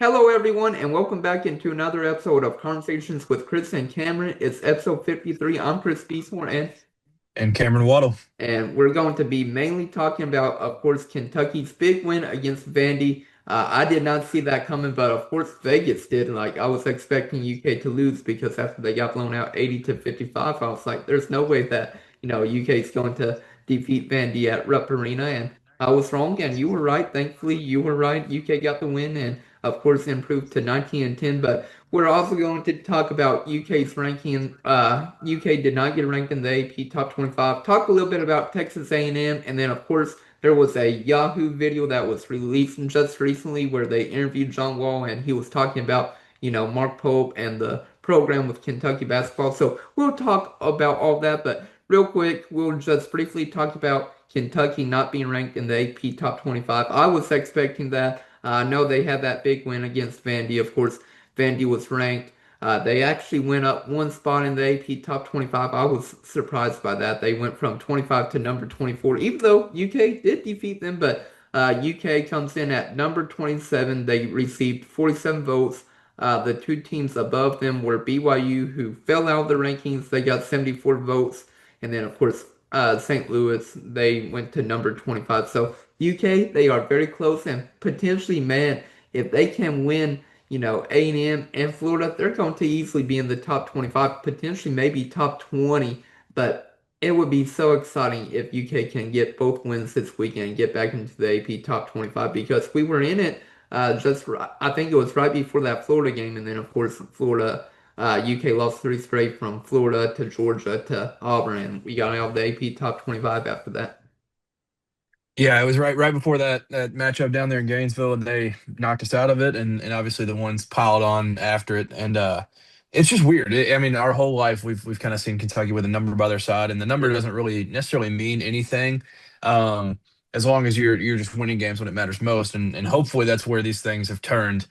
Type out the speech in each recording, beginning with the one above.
Hello, everyone, and welcome back into another episode of Conversations with Chris and Cameron. It's episode 53. I'm Chris Beesmore, And Cameron Waddle. and we're going to be mainly talking about, of course, Kentucky's big win against Vandy. I did not see that coming, but of course, Vegas did. Like, I was expecting UK to lose because after they got blown out 80 to 55, I was like, there's no way that, UK is going to defeat Vandy at Rupp Arena. And I was wrong, and you were right. Thankfully, you were right. UK got the win, and of course, improved to 19 and 10. But we're also going to talk about UK's ranking. UK did not get ranked in the AP Top 25. Talk a little bit about Texas A&M, and then of course there was a Yahoo video that was released just recently where they interviewed John Wall, and he was talking about Mark Pope and the program with Kentucky basketball. So we'll talk about all that, but real quick, we'll just briefly talk about Kentucky not being ranked in the AP Top 25. I was expecting that. I know they had that big win against Vandy. Of course, Vandy was ranked. They actually went up one spot in the AP Top 25. I was surprised by that. They went from 25 to number 24, even though UK did defeat them. But UK comes in at number 27. They received 47 votes. The two teams above them were BYU, who fell out of the rankings. They got 74 votes. And then, of course, St. Louis, they went to number 25. So UK, they are very close. And potentially, man, if they can win A&M and Florida, they're going to easily be in the top 25, potentially maybe top 20. But it would be so exciting if UK can get both wins this weekend and get back into the AP top 25 because we were in it I think it was right before that Florida game. And then, of course, UK lost three straight from Florida to Georgia to Auburn. And we got out of the AP top 25 after that. Yeah, it was right before that matchup down there in Gainesville, and they knocked us out of it, and obviously the ones piled on after it, and it's just weird. I mean, our whole life we've kind of seen Kentucky with a number by their side, and the number Yeah. doesn't really necessarily mean anything, um, as long as you're just winning games when it matters most, and hopefully that's where these things have turned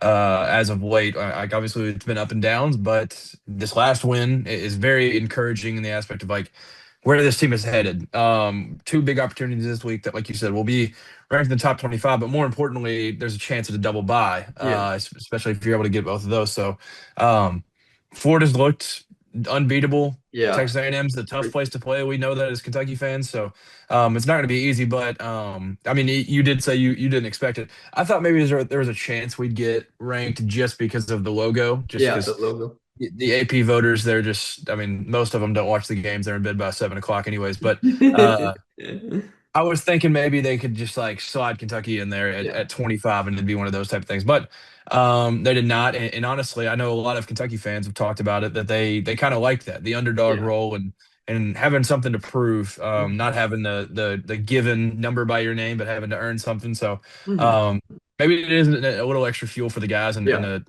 as of late. Like obviously it's been up and downs, but this last win is very encouraging in the aspect of like where this team is headed. Two big opportunities this week that, like you said, will be ranked in the top 25, but more importantly, there's a chance at a double bye, Yeah. especially if you're able to get both of those. So, um, Florida's looked unbeatable. Yeah. Texas A&M's a tough place to play. We know that as Kentucky fans, so it's not going to be easy. But I mean, you did say you didn't expect it. I thought maybe there was a chance we'd get ranked just because of the logo, just Yeah, the because logo. the AP voters, they're just, I mean, most of them don't watch the games. They're in bed by 7 o'clock anyways. But uh, I was thinking maybe they could just like slide Kentucky in there Yeah. at 25 and it'd be one of those type of things. But they did not. And honestly, I know a lot of Kentucky fans have talked about it that they kind of like that, the underdog Yeah. role and having something to prove, not having the given number by your name, but having to earn something. So Mhm. um, maybe it is a little extra fuel for the guys and Yeah.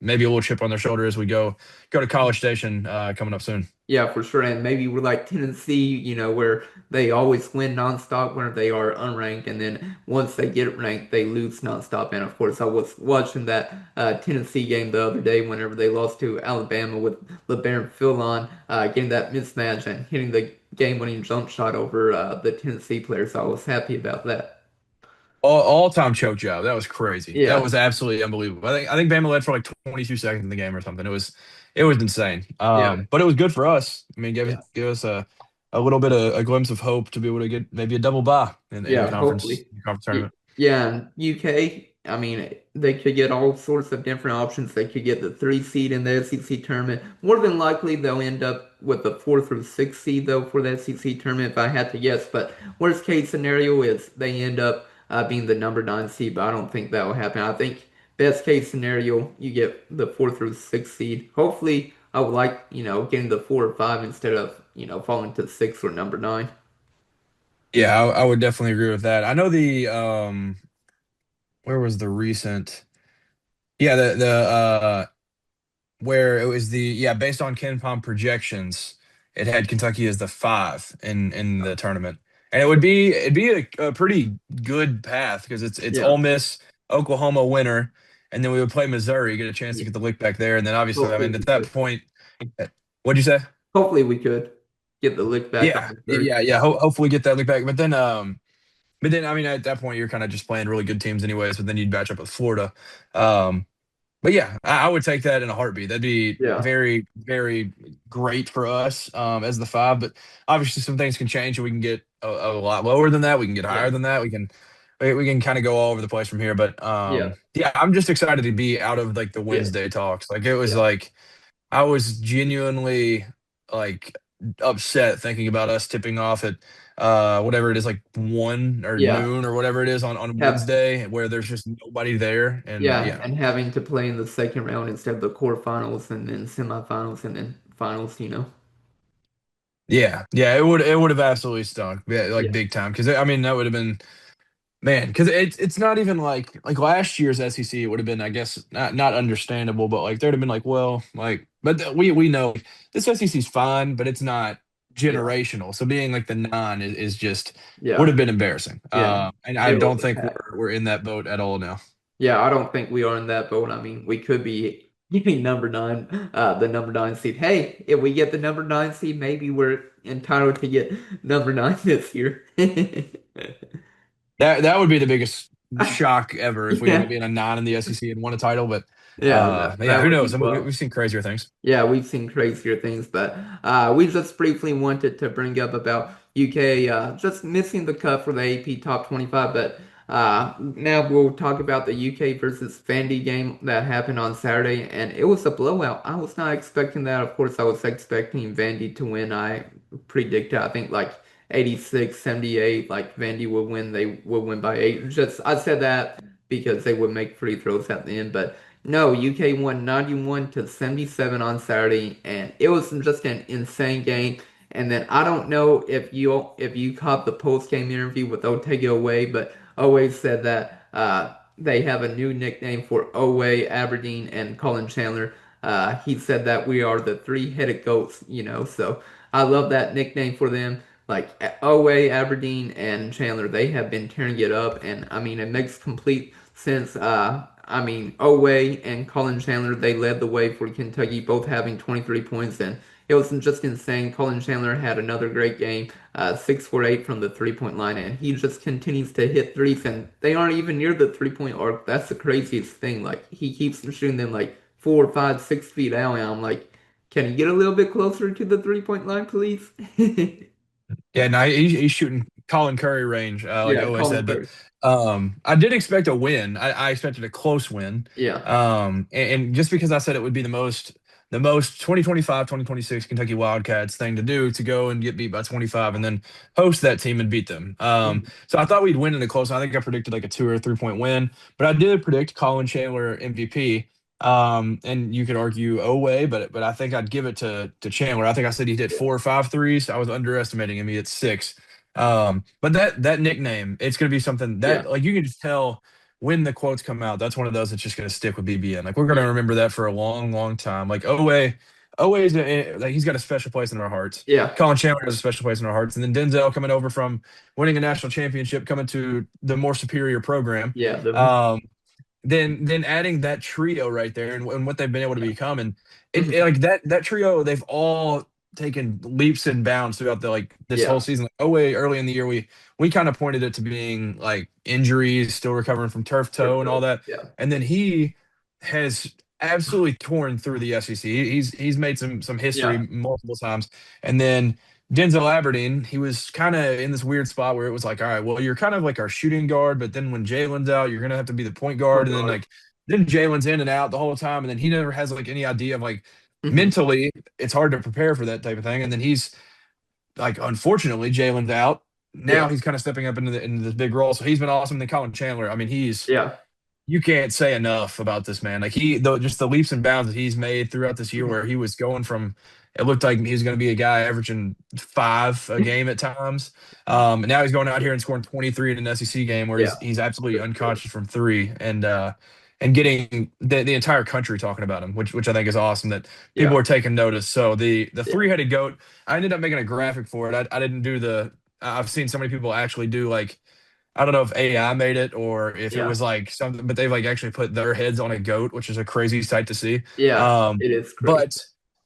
maybe a little chip on their shoulder as we go to College Station coming up soon. Yeah, for sure. And maybe we're like Tennessee, where they always win nonstop where they are unranked. And then once they get ranked, they lose nonstop. And of course, I was watching that Tennessee game the other day whenever they lost to Alabama with LeBaron Philon getting that mismatch and hitting the game-winning jump shot over the Tennessee players. So I was happy about that. All time choke job. That was crazy. That Yeah. was absolutely unbelievable. I think Bama led for like 22 seconds in the game or something. It was insane. Yeah. But it was good for us. I mean, Yeah. give us a little bit of a glimpse of hope to be able to get maybe a double bye in the Yeah, hopefully. conference tournament. Yeah, and UK, I mean, they could get all sorts of different options. They could get the three seed in the SEC tournament. More than likely, they'll end up with the four through six seed, though, for the SEC tournament, if I had to guess. But worst case scenario is they end up being the number nine seed, but I don't think that will happen. I think best case scenario, you get the four through six seed. Hopefully, I would like, getting the four or five instead of, falling to six or number nine. Yeah, I would definitely agree with that. I know the where was the recent? Yeah, the where it was the yeah based on Ken Palm projections, it had Kentucky as the five in the tournament, and it'd be a pretty good path because it's Yeah, Ole Miss, Oklahoma winner, and then we would play Missouri, get a chance to yeah. get the lick back there, and then obviously I Hopefully mean at we that could. point, what'd you say? Hopefully we could get the lick back on Yeah, Missouri. yeah, yeah. Hopefully get that lick back, but then But then, I mean, at that point, you're kind of just playing really good teams anyways. But then you'd match up with Florida. Um, but yeah, I would take that in a heartbeat. That'd be Yeah, very, very great for us as the five. But obviously, some things can change, and we can get a lot lower than that. We can get higher yeah, than that. We can kind of go all over the place from here. But yeah, yeah, I'm just excited to be out of like the yeah, Wednesday talks. Like it was yeah, like I was genuinely like upset thinking about us tipping off at whatever it is, like 1 or noon or whatever it is on have Wednesday, where there's just nobody there. And yeah, yeah. and having to play in the second round instead of the quarterfinals and then semifinals and then finals, Yeah, yeah, it would have absolutely stunk, yeah, like Yeah, big time. Because I mean, that would have been, man. Because it's not even like last year's SEC. It would have been, I guess, not understandable, but like there'd have been like, well, like, but we know this SEC's fine, but it's not yeah, generational. So being like the non is just would yeah, have been embarrassing. yeah. And I It don't was a think pack. we're in that boat at all now. Yeah, I don't think we are in that boat. I mean, we could be getting number nine, the number nine seed. Hey, if we get the number nine seed, maybe we're entitled to get number nine this year. That would be the biggest shock ever if we end up Yeah, being a non in the SEC and won a title. But yeah, yeah, that who would be knows? I mean, well. we've seen crazier things. Yeah, we've seen crazier things, but we just briefly wanted to bring up about UK just missing the cut for the AP Top 25. But now we'll talk about the UK versus Vandy game that happened on Saturday, and it was a blowout. I was not expecting that. Of course, I was expecting Vandy to win. I predicted, I think, like 86, 78, like Vandy would win. They would win by eight. Just I said that because they would make free throws at the end, but. No, UK won 91 to 77 on Saturday, and it was just an insane game. And then I don't know if you caught the post game interview with Otega Oweh, but Oweh said that they have a new nickname for Oweh, Aberdeen, and Collin Chandler. He said that we are the three-headed goats. So I love that nickname for them. Like Oweh, Aberdeen, and Chandler, they have been tearing it up, and I mean it makes complete sense. I mean, Oweh and Collin Chandler, they led the way for Kentucky, both having 23 points, and it was just insane. Collin Chandler had another great game, 6 for 8 from the three-point line, and he just continues to hit threes, and they aren't even near the three-point arc. That's the craziest thing. Like, he keeps shooting them like 4, 5, 6 feet out, and I'm like, can you get a little bit closer to the three-point line, please? Yeah, no, he's shooting Colin Curry range, like I Yeah, always Colin said. But Curry. I did expect a win. I expected a close win. Yeah, And just because I said it would be the most 2025 2026 Kentucky Wildcats thing to do to go and get beat by 25 and then host that team and beat them. mhm, So I thought we'd win in a close. I think I predicted like a 2 or 3 point win, but I did predict Colin Chandler MVP. And you could argue Oweh, but I think I'd give it to Chandler. I think I said he hit yeah, 4 or 5 threes. I was underestimating him. He hit six. But that nickname, it's gonna be something yeah, that like you can just tell when the quotes come out. That's one of those that's just gonna stick with BBN. Like we're gonna remember that for a long, long time. Like Oweh is like he's got a special place in our hearts. yeah, Colin Chandler has a special place in our hearts, and then Denzel coming over from winning a national championship, coming to the more superior program. yeah, Um, then adding that trio right there and what they've been able to yeah, become and mhm, like that trio they've all taken leaps and bounds throughout the like this whole yeah, season. Like, oh wait, early in the year we kind of pointed it to being like injuries, still recovering from turf toe and all Crypto, that, yeah, and then he has absolutely torn through the SEC. He's made some history yeah, multiple times, and then Denzel Aberdeen, he was kind of in this weird spot where it was like, all right, well, you're kind of like our shooting guard, but then when Jalen's out, you're gonna have to be the point guard, point and then guard. like then Jalen's in and out the whole time, and then he never has like any idea of like Mhm. mentally, it's hard to prepare for that type of thing, and then he's like, unfortunately, Jalen's out. Now Yeah, he's kind of stepping up into this big role, so he's been awesome. Then Colin Chandler, I mean, he's yeah, you can't say enough about this man. Like just the leaps and bounds that he's made throughout this year, mhm, where he was going from, it looked like he was going to be a guy averaging five a game at times, and now he's going out here and scoring 23 in an SEC game where yeah, he's absolutely that's good. unconscious from three, and getting the entire country talking about him, which I think is awesome that people Yeah, are taking notice. So the yeah, three-headed goat, I ended up making a graphic for it. I didn't do the. I've seen so many people actually do like I don't know if AI made it or if it yeah, was like something, but they've like actually put their heads on a goat, which is a crazy sight to see. yeah. Um, It is crazy. but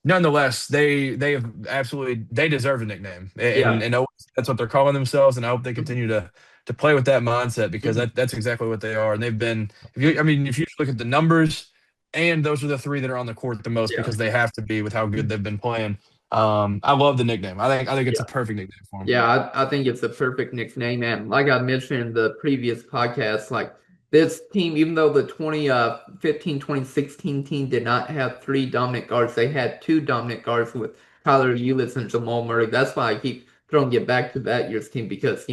nonetheless, they have absolutely they deserve a nickname, Yeah, and always, that's what they're calling themselves, and I hope they mhm, continue to to play with that mindset because Mhm. that's exactly what they are. And they've been, if you, I mean, if you look at the numbers, and those are the three that are on the court the most Yeah. because they have to be with how good they've been playing. I love the nickname. I think it's a perfect nickname for them. Yeah, I think it's a perfect nickname. And like I mentioned in the previous podcast, like this team, even though the 2015 2016 team did not have three dominant guards, they had two dominant guards with Tyler Ulis and Jamal Murray. That's why I keep throwing it back to that year's team because,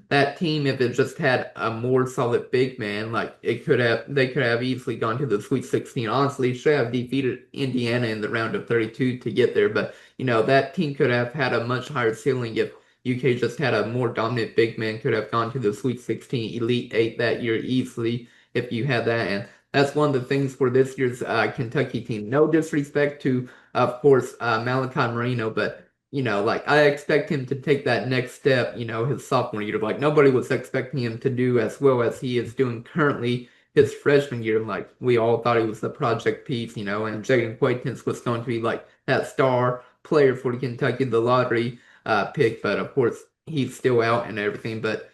that team, if it just had a more solid big man, like they could have easily gone to the Sweet 16. Honestly, should have defeated Indiana in the round of 32 to get there. But, that team could have had a much higher ceiling if UK just had a more dominant big man, could have gone to the Sweet 16, Elite Eight that year easily if you had that. And that's one of the things for this year's Kentucky team. No disrespect to, of course, Malachi Marino, but like I expect him to take that next step, his sophomore year. Like nobody was expecting him to do as well as he is doing currently his freshman year. Like we all thought he was the project piece, and Jayden Quaintance was going to be like that star player for Kentucky, the lottery pick, but of course he's still out and everything. But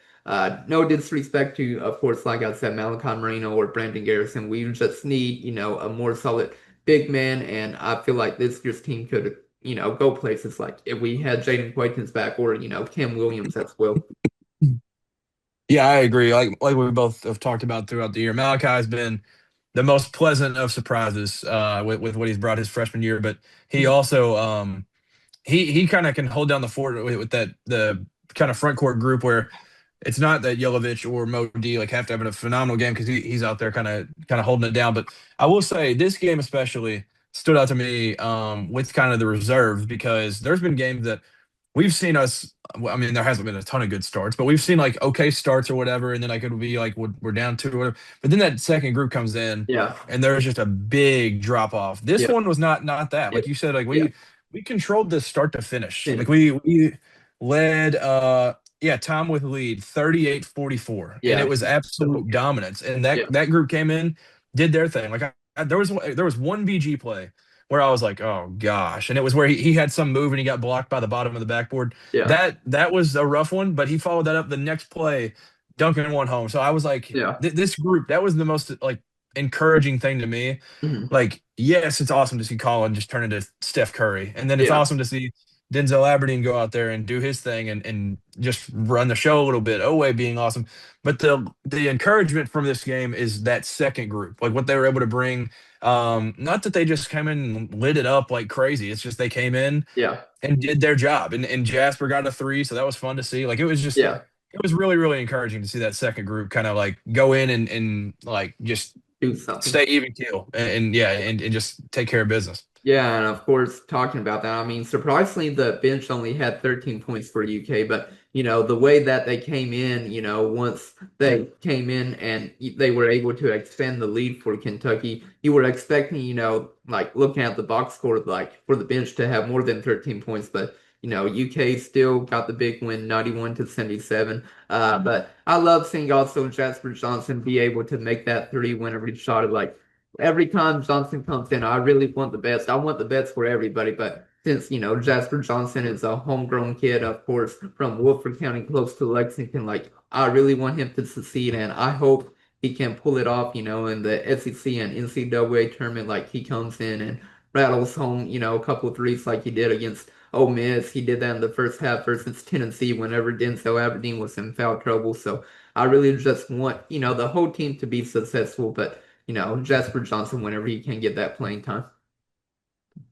no disrespect to, of course, like I said, Malachi Marino or Brandon Garrison. We just need, a more solid big man, and I feel like this year's team could, go places like if we had Jayden Quaintance back or Cam Williams as well. Yeah, I agree. Like we both have talked about throughout the year, Malachi has been the most pleasant of surprises with what he's brought his freshman year, but he also he kind of can hold down the fort with that the kind of front court group where it's not that Yelovich or Mo D like have to have a phenomenal game because he's out there kind of holding it down. But I will say this game especially stood out to me with kind of the reserves because there's been games that we've seen us. I mean, there hasn't been a ton of good starts, but we've seen like okay starts or whatever, and then like it'll be like we're down two or whatever. But then that second group comes in, Yeah, and there's just a big drop off. This yeah, one was not that. yeah, Like you said, like yeah. we controlled this start to finish. Like Finish. we led yeah, Tom with lead 38-44, and it Yeah, was absolute dominance. And yeah, that group came in, did their thing. Like there was one BG play where I was like, oh gosh. And it was where he had some move and he got blocked by the bottom of the backboard. yeah, That was a rough one, but he followed that up the next play, dunking one home. So I was like, yeah. this group, that was the most like encouraging thing to me. Mhm. Like, yes, it's awesome to see Colin just turn into Steph Curry. And then it's Yeah, awesome to see Denzel Aberdeen go out there and do his thing and just run the show a little bit. Oweh being awesome. But the encouragement from this game is that second group, like what they were able to bring. Not that they just came in and lit it up like crazy. It's just they came in yeah, and did their job. And Jasper got a three, so that was fun to see. Like yeah. it was really, really encouraging to see that second group kind of like go in and like just Do something. stay even keel and yeah, and just take care of business. Yeah, and of course, talking about that, I mean, surprisingly, the bench only had 13 points for UK, but the way that they came in, once they came in and they were able to extend the lead for Kentucky, you were expecting, like looking at the box score, like for the bench to have more than 13 points, but UK still got the big win, 91-77. But I love seeing also Jasper Johnson be able to make that three whenever he shot it, like every time Johnson comes in, I really want the best. I want the best for everybody, but since Jasper Johnson is a homegrown kid, of course, from Wolford County, close to Lexington, like I really want him to succeed, and I hope he can pull it off. In the SEC and NCAA tournament, like he comes in and rattles home, a couple of threes like he did against Ole Miss. He did that in the first half versus Tennessee whenever Denzel Aberdeen was in foul trouble. So I really just want, the whole team to be successful, but Jasper Johnson whenever he can get that playing time.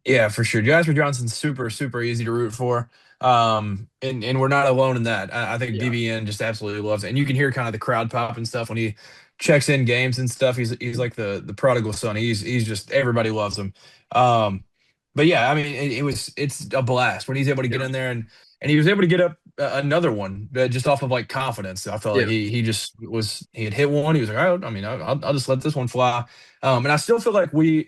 Yeah, for sure. Jasper Johnson's super, super easy to root for. And we're not alone in that. I think Yeah. BBN just absolutely loves it. And you can hear kind of the crowd pop and stuff when he checks in games and stuff. He's like the prodigal son. He's just everybody loves him. Um, but yeah, I mean it's a blast when he's able to get Yeah. in there and he was able to get up another one just off of like confidence. I felt like Yeah. he just was he had hit one. He was like, all right, I mean, I'll just let this one fly. And I still feel like we've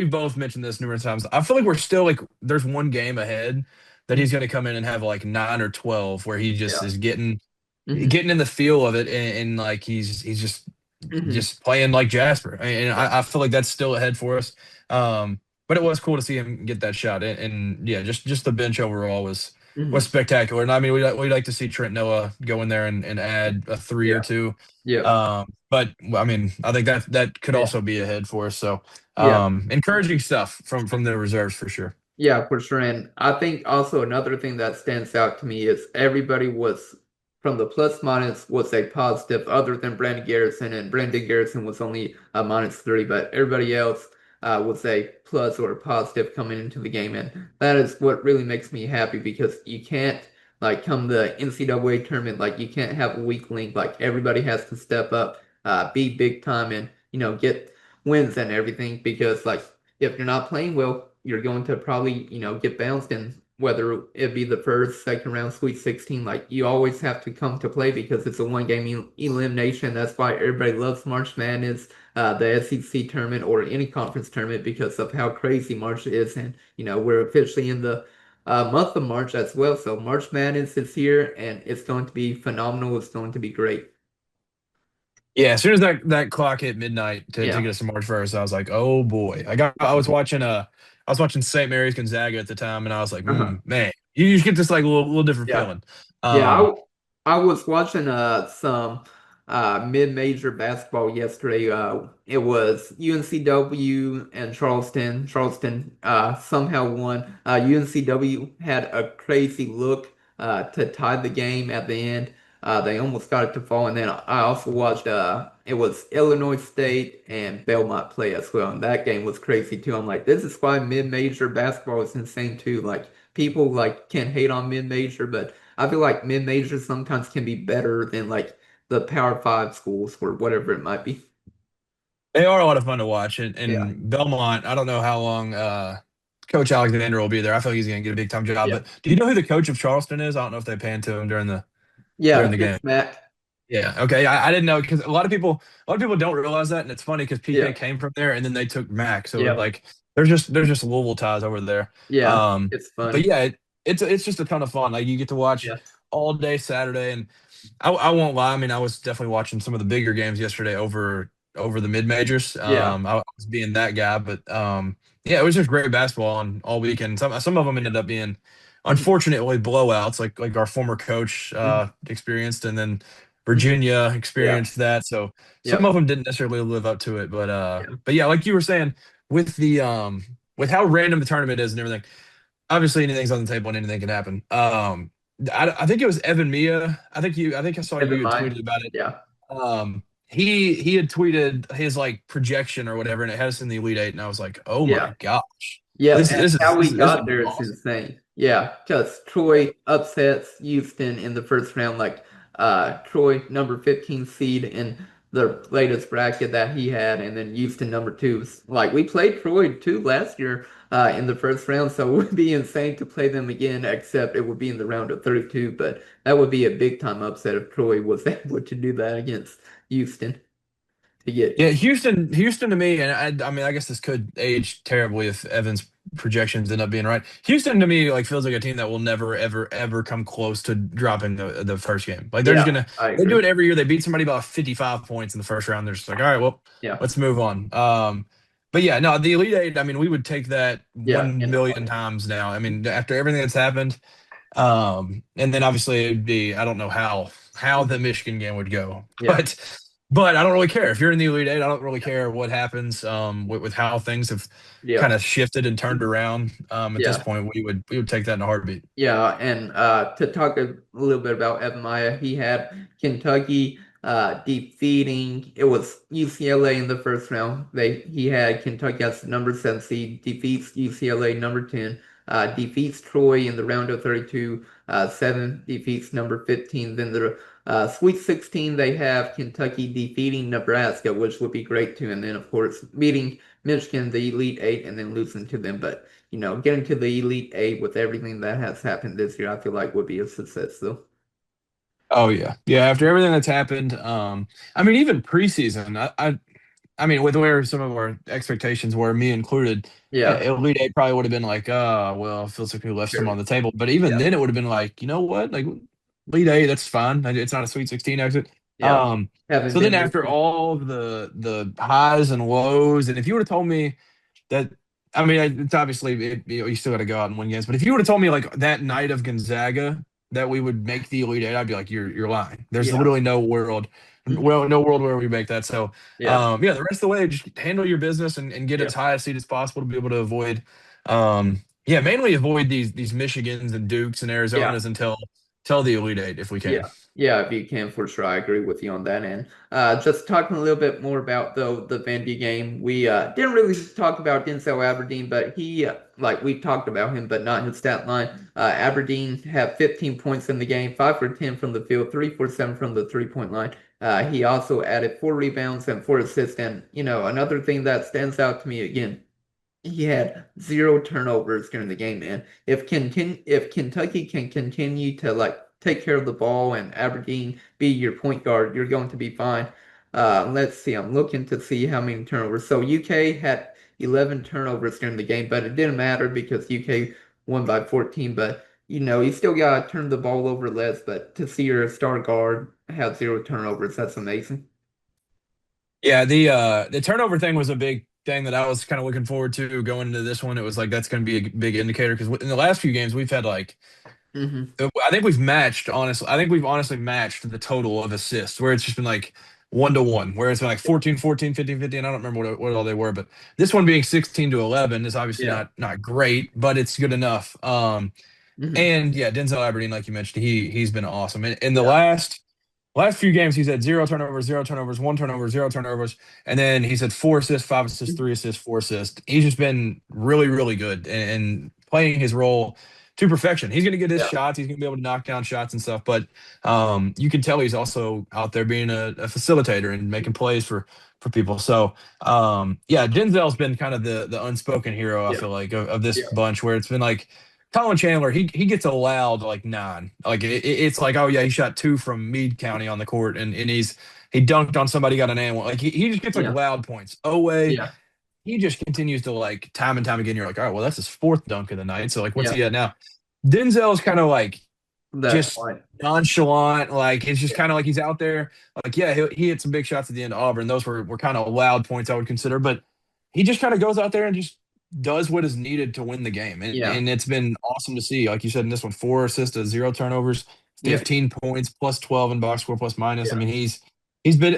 both mentioned this numerous times. I feel like we're still like there's one game ahead that he's going to come in and have like 9 or 12 where he just Yeah. is getting Hmm. getting in the feel of it and like he's Hmm. just playing like Jasper. And Yeah. I feel like that's still ahead for us. But it was cool to see him get that shot. And yeah, just the bench overall Hmm. spectacular. And I mean, we like to see Trent Noah go in there and add a three or Yeah. two. Yeah. But I mean, I think that could Yeah. also be ahead for us. So Yeah. encouraging stuff from the reserves for sure. Yeah, for sure. And I think also another thing that stands out to me is everybody was from the plus minus was a positive other than Brandon Garrison, and Brandon Garrison was only a -3, but everybody else was a plus or a positive coming into the game. And that is what really makes me happy because you can't like come the NCAA tournament, like you can't have a weak link. Like everybody has to step up, be big time and get wins and everything because like if you're not playing well, you're going to probably, get bounced in whether it be the first, second round, Sweet 16. Like you always have to come to play because it's a one game elimination. That's why everybody loves March Madness, the SEC tournament, or any conference tournament because of how crazy March is. And, we're officially in the month of March as well. So March Madness is here and it's going to be phenomenal. It's going to be great. Yeah, as soon as that clock hit midnight to Yeah. get us to March 1st, I was like, oh boy. I was watching St. Mary's Gonzaga at the time, and I was like, Uh-huh. man, you just get this like little different Yeah. feeling. Yeah, Um, I was watching some mid-major basketball yesterday. It was UNCW and Charleston. Charleston somehow won. UNCW had a crazy look to tie the game at the end. They almost got it to fall, and then I also watched it was Illinois State and Belmont play as well, and that game was crazy too. I'm like, this is why mid-major basketball is insane too. Like people like can hate on mid-major, but I feel like mid majors sometimes can be better than like the Power Five schools or whatever it might be. they are a lot of fun to watch, Yeah. and Belmont. I don't know how long Coach Alexander will be there. I feel like he's going to get a big time job. Yeah. But do you know who the coach of Charleston is? I don't know if they pan to him during Yeah, the game. it's Mac. Yeah. Okay. I didn't know because a lot of people don't realize that, and it's funny because PK Yeah. came from there, and then they took Mac. So Yeah. like, there's just Louisville ties over there. Yeah. It's But funny. yeah, it's just a ton of fun. Like you get to watch Yeah. all day Saturday, and I won't lie. I mean, I was definitely watching some of the bigger games yesterday over the mid majors. Yeah. I was being that guy, but yeah, it was just great basketball on all weekend. Some of them ended up being Mhm. unfortunately blowouts, like our former coach Mhm. experienced, and then Mhm. Virginia Yeah. experienced that. So some Yeah. of them didn't necessarily live up to it, Yeah. but yeah, like you were saying with the with how random the tournament is and everything. Obviously, anything's on the table and anything can happen. I think it was Evan Mia. I think I saw Evan you had Mine. tweeted about it. Yeah. He had tweeted his like projection or whatever, and it had us in the Elite Eight, and I was like, oh Yeah. my gosh, Yeah, this and this is how this we is, this is got there is awesome. insane. Yeah, because Troy upsets Houston in the first round, like Troy number 15 seed in the latest bracket that he had, and then Houston number two. Like we played Troy too last year in the first round, so it would be insane to play them again, except it would be in the round of 32. But that would be a big time upset if Troy was able to do that against Houston to get. Yeah, Houston to me, and I mean, I guess this could age terribly if Evans' projections end up being right. Houston to me like feels like a team that will never, ever, ever come close to dropping the first game. Like they're just Yeah, gonna I they do agree. it every year. They beat somebody by 55 points in the first round. They're just like, all right, well, Yeah, let's move on. But yeah, no, the Elite Eight. I mean, we would take that yeah, 1 million times now. I mean, after everything that's happened, and then obviously it'd be I don't know how the Michigan game would go, yeah, but I don't really care if you're in the Elite Eight. I don't really care what happens with how things have yeah. kind of shifted and turned around. At this Yeah, point, we would take that in a heartbeat. yeah, and to talk a little bit about Evan Maya, he had Kentucky defeating it was UCLA in the first round. He had Kentucky as the number 7 seed, defeats UCLA number 10, defeats Troy in the round of 32, 7 defeats number 15. Then the Sweet 16 they have Kentucky defeating Nebraska, which would be great too, and then of course beating Michigan, the Elite Eight, and then losing to them, but getting to the Elite Eight with everything that has happened this year, I feel like would be a success, though. Oh yeah, yeah. After everything that's happened, I mean, even preseason, I mean, with where some of our expectations were, me included, Yeah, Elite Eight probably would have been like, well, it feels like we left some sure. on the table. But even Yeah, then, it would have been like, you know what, like Elite Eight, that's fine. It's not a Sweet 16 exit. yeah. Haven't So then been this after year. all of the highs and lows, and if you would have told me that I mean, it's obviously you still got to go out and win games. But if you would have told me like that night of Gonzaga that we would make the Elite Eight, I'd be like, you're lying. There's Yeah. literally no world, Mhm. well, no world where we make that. So, Yeah. yeah, the rest of the way, just handle your business and get Yeah. as high a seed as possible to be able to avoid, yeah, mainly avoid these Michigans and Dukes and Yeah. Arizonas until tell the Elite Eight if we Yeah, can. yeah, if you can, for sure. I agree with you on that end. Just talking a little bit more about the Vandy game. We didn't really talk about Denzel Aberdeen, but he like we talked about him, but not his stat line. Aberdeen had 15 points in the game, 5 for 10 from the field, 3 for 7 from the 3-point line. He also added 4 rebounds and 4 assists. And another thing that stands out to me again, he had 0 turnovers during the game, man. If Kentucky can continue to like take care of the ball and Aberdeen be your point guard, you're going to be fine. Let's see. I'm looking to see how many turnovers. So UK had 11 turnovers during the game, but it didn't matter because UK won by 14. But you still gotta turn the ball over less. But to see your star guard have 0 turnovers, that's amazing. Yeah, the turnover thing was a big thing that I was kind of looking forward to going into this one. It was like that's going to be a big indicator because in the last few games we've had like Hmm. I think we've matched honestly. I think we've honestly matched the total of assists where it's just been like 1 to 1, where it's been like 14, 14, 15, 15. I don't remember what all they were, but this one being 16 to 11 is obviously Yeah. not great, but it's good enough. Hmm. And yeah, Denzel Aberdeen, like you mentioned, he's been awesome. In the Yeah. last few games, he's had 0 turnovers, 0 turnovers, 1 turnover, 0 turnovers, and then he's had 4 assists, 5 assists, 3 assists, 4 assists. He's just been really, really good and playing his role to perfection. He's going to get his Yeah. shots. He's going to be able to knock down shots and stuff. But you can tell he's also out there being a facilitator and making plays for people. So yeah, Denzel's been kind of the unspoken hero. I Yeah. feel like of this Yeah. bunch, where it's been like Collin Chandler, he gets allowed like 9. Like it's like, oh yeah, he shot 2 from Meade County on the court, and he dunked on somebody, got an and one. Like he just gets like Yeah. loud points. Oweh, Yeah. he just continues to like time and time again. You're like, all right, well that's his 4th dunk of the night. So like, what's Yeah. he at now? Denzel's kind of like That just quiet. nonchalant. Like it's just Yeah. kind of like he's out there. Like yeah, he hit some big shots at the end of Auburn. Those were kind of loud points I would consider, but he just kind of goes out there and just does what is needed to win the game, Yeah. and it's been awesome to see. Like you said in this one, 4 assists, 0 turnovers, Yeah. 15 points, plus 12 in box score, plus minus. I Yeah. mean, he's been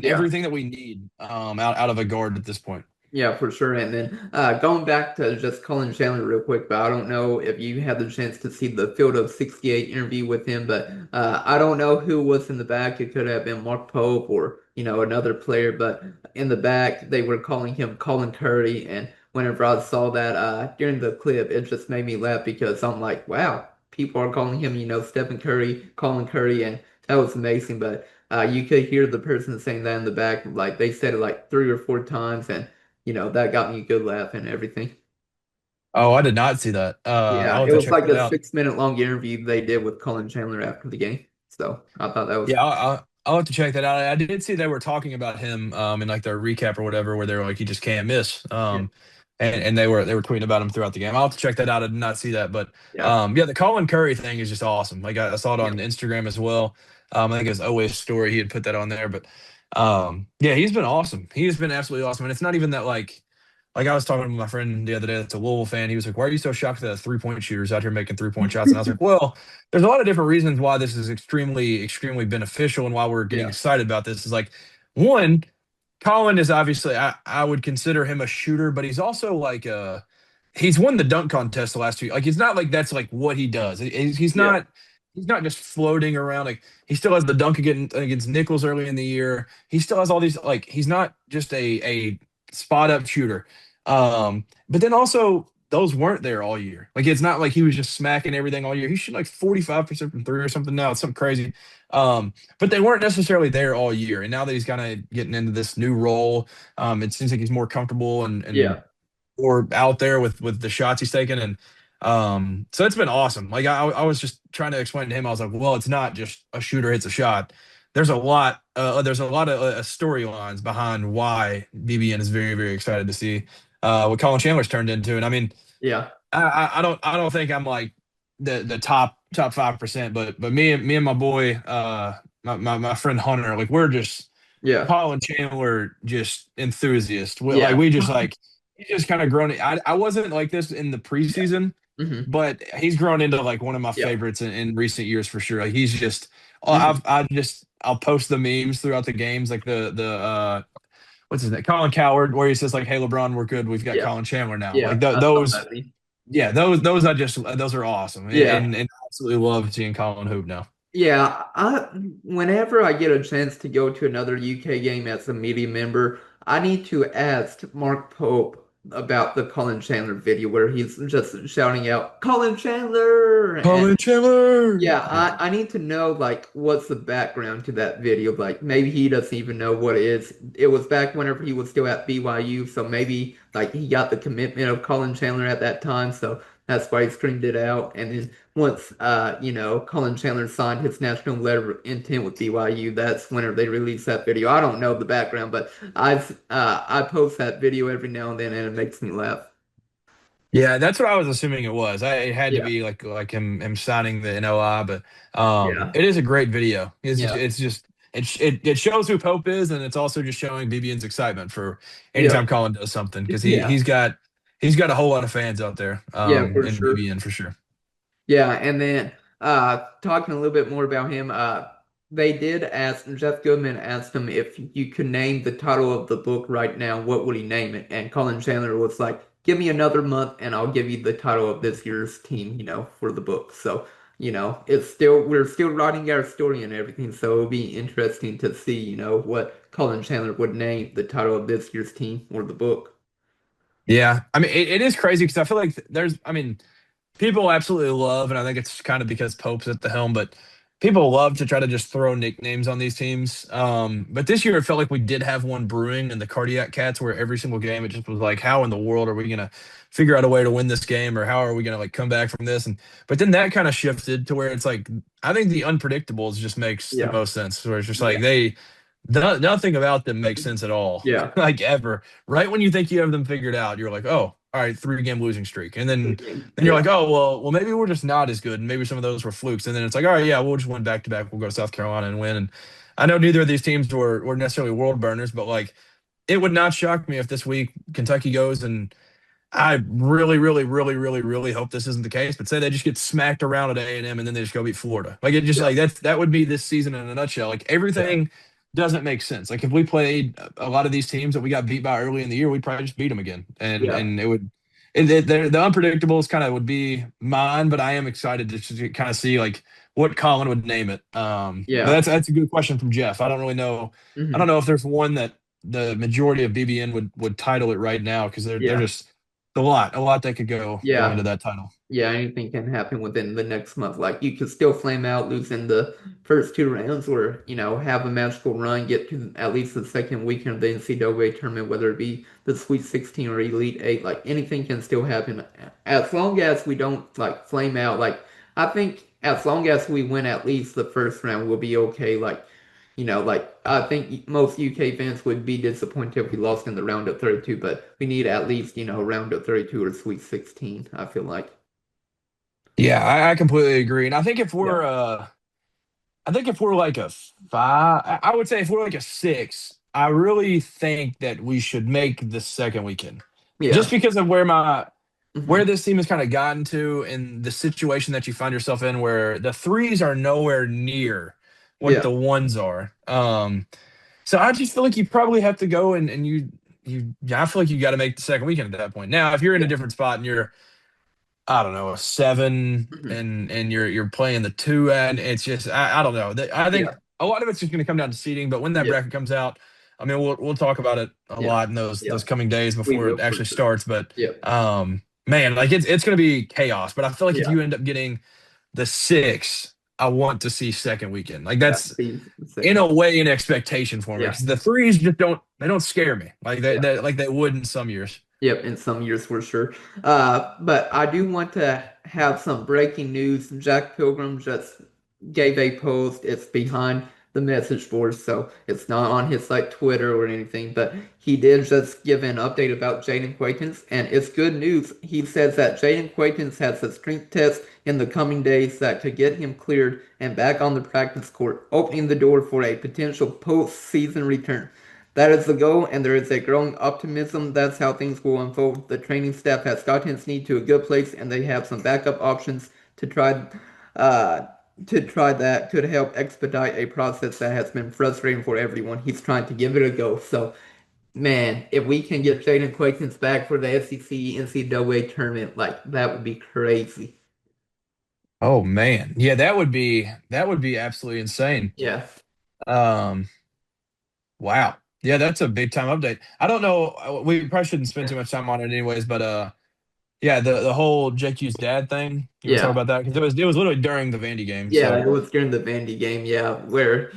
Yeah. everything that we need out of a guard at this point. Yeah, for sure. And then going back to just Collin Chandler real quick, but I don't know if you had the chance to see the Field of 68 interview with him, but I don't know who was in the back. It could have been Mark Pope or, another player, but in the back, they were calling him Colin Curry. And whenever I saw that during the clip, it just made me laugh because I'm like, wow, people are calling him, Stephen Curry, Colin Curry, and that was amazing. But you could hear the person saying that in the back, like they said it like 3 or 4 times, and that got me a good laugh and everything. Oh, I did not see that. Yeah, I'll have it to was check like that a out. 6 minute long interview they did with Colin Chandler after the game. So I thought that was, Yeah, I'll have to check that out. I did see they were talking about him in like their recap or whatever, where they were like he just can't miss. yeah, And they were tweeting about him throughout the game. I'll have to check that out. I did not see that, but yeah, yeah, the Colin Curry thing is just awesome. Like I saw it yeah, on Instagram as well. I think it was Oweh's story. He had put that on there, but yeah, he's been awesome. He has been absolutely awesome, and it's not even that like I was talking to my friend the other day that's a Louisville fan. He was like, "Why are you so shocked that 3-point shooters out here making 3-point shots?" And I was like, "Well, there's a lot of different reasons why this is extremely, extremely beneficial and why we're getting yeah, excited about this. Is like one, Colin is obviously I would consider him a shooter, but he's also like he's won the dunk contest the last 2. Like it's not like that's like what he does. yeah, He's not just floating around. Like he still has the dunk against Nichols early in the year. He still has all these like he's not just a spot up shooter. But then also those weren't there all year. Like it's not like he was just smacking everything all year. He shot like 45% from 3 or something now. It's something crazy. But they weren't necessarily there all year. And now that he's kind of getting into this new role, it seems like he's more comfortable and yeah, more out there with the shots he's taking. And so it's been awesome. Like I was just trying to explain to him, I was like, well, it's not just a shooter hits a shot. There's a lot of storylines behind why BBN is very, very excited to see what Colin Chandler's turned into. And I mean, yeah, I don't think I'm like the top 5%, but me and my boy, my friend Hunter, like we're just yeah, Colin Chandler just enthusiast. Like yeah, we just like he's just kind of grown. I wasn't like this in the Yeah. preseason, Hmm. but he's grown into like one of my Yeah. favorites in recent years for sure. Like he's just, Hmm. I'll post the memes throughout the games, like what's his name, Colin Coward, where he says like, "Hey LeBron, we're good. We've got Yeah. Colin Chandler now." Yeah. Like I saw those, that meme. yeah, those those are awesome, Yeah. and I absolutely love seeing Colin hoop now. Yeah, whenever I get a chance to go to another UK game as a media member, I need to ask Mark Pope about the Colin Chandler video where he's just shouting out Colin Chandler, and Colin Chandler. yeah, Yeah. I need to know like what's the background to that video. Like maybe he doesn't even know what it is. It was back whenever he was still at BYU, so maybe like he got the commitment of Colin Chandler at that time, so that's why he screamed it out. And then once Colin Chandler signed his national letter of intent with BYU, that's whenever they released that video. I don't know the background, but I post that video every now and then and it makes me laugh. Yeah, that's what I was assuming it was. It had to Yeah, be like him signing the NOI, but yeah, it is a great video. yeah, It's just it shows who Pope is, and it's also just showing BBN's excitement for yeah, anytime Colin does something because yeah, he's got a whole lot of fans out there yeah, for in sure. BBN for sure. Yeah, and then talking a little bit more about him, they did ask Jeff Goodman asked him if you could name the title of the book right now, what would he name it? And Colin Chandler was like, "Give me another month, and I'll give you the title of this year's team, for the book." So, it's still we're still writing our story and everything, so it'll be interesting to see, what Colin Chandler would name the title of this year's team or the book. Yeah, I mean it is crazy because I feel like I mean people absolutely love, and I think it's kind of because Pope's at the helm, but people love to try to just throw nicknames on these teams. But this year it felt like we did have one brewing in the Cardiac Cats where every single game it just was like, how in the world are we gonna figure out a way to win this game, or how are we gonna like come back from this? And but then that kind of shifted to where it's like I think the unpredictables just makes the Yeah, most sense. Where it's just like yeah, nothing about them makes sense at all, yeah. like ever. Right when you think you have them figured out, you're like, oh, all right, 3 game losing streak, and then you're Yeah, like, oh well, maybe we're just not as good, and maybe some of those were flukes. And then it's like, all right, yeah, we'll just win back to back. We'll go to South Carolina and win. And I know neither of these teams were necessarily world burners, but like, it would not shock me if this week Kentucky goes and I really, really, really, really, really hope this isn't the case. But say they just get smacked around at A&M and then they just go beat Florida. Like it just yeah, like that would be this season in a nutshell. Like yeah, everything doesn't make sense. Like if we played a lot of these teams that we got beat by early in the year, we'd probably just beat them again, yeah, and it would. The unpredictables kind of would be mine, but I am excited to kind of see like what Colin would name it. But yeah. that's a good question from Jeff. I don't really know. I don't Hmm. know if there's one that the majority of BBN would title it right now because they're Yeah, just a lot that could go yeah, into that title. yeah. Anything can happen within the next month. Like you could still flame out, lose in the first two rounds, or have a magical run, get to at least the second weekend of the NCAA tournament, whether it be the Sweet 16 or Elite Eight. Like anything can still happen as long as we don't like flame out. Like I think as long as we win at least the first round, we'll be okay. Like I think most UK fans would be disappointed if we lost in the round of 32, but we need at least, round of 32 or Sweet 16, I feel like. Yeah, I completely agree. And Yeah. I think if we're like a five, I would say if we're like a six, I really think that we should make the second weekend. Just Yeah. because of where Hmm. this team has kind of gotten to and the situation that you find yourself in where the threes are nowhere near what Yeah. the ones are. So I just feel like you probably have to go and I feel like you got to make the second weekend at that point. Now, if you're in a Yeah. different spot and you're I don't know, a seven, Hmm. and you're playing the two, and it's just I don't know. I think Yeah. a lot of it's just going to come down to seeding. But when that Yeah. bracket comes out, I mean, we'll talk about it a Yeah. lot in Yeah. those coming days We before will it for actually sure. starts. But Yeah. man, like it's going to be chaos. But I feel like if Yeah. you end up getting the six, I want to see second weekend. Like Yeah. that's Be the in same. a way an expectation for me Yeah. because the threes just don't scare me like Yeah. they would in some years. Yep, in some years for sure. But I do want to have some breaking news. Jack Pilgrim just gave a post. It's behind the message board, so it's not on his like Twitter or anything. But he did just give an update about Jayden Quaintance, and it's good news. He says that Jayden Quaintance has a strength test in the coming days that could get him cleared and back on the practice court, opening the door for a potential postseason return. That is the goal, and there is a growing optimism that's how things will unfold. The training staff has gotten its knee to a good place, and they have some backup options to try uh, that could help expedite a process that has been frustrating for everyone. He's trying to give it a go. So, man, if we can get Jayden Quaintance back for the SEC NCAA tournament, like that would be crazy. Oh man, yeah, that would be absolutely insane. Yeah, Um, wow, yeah, that's a big time update. I don't know, we probably shouldn't spend too much time on it anyways, but yeah, the whole JQ's dad thing. You want to talk yeah. about that? Because it was literally during the Vandy game. Yeah, So it was during the Vandy game, yeah, where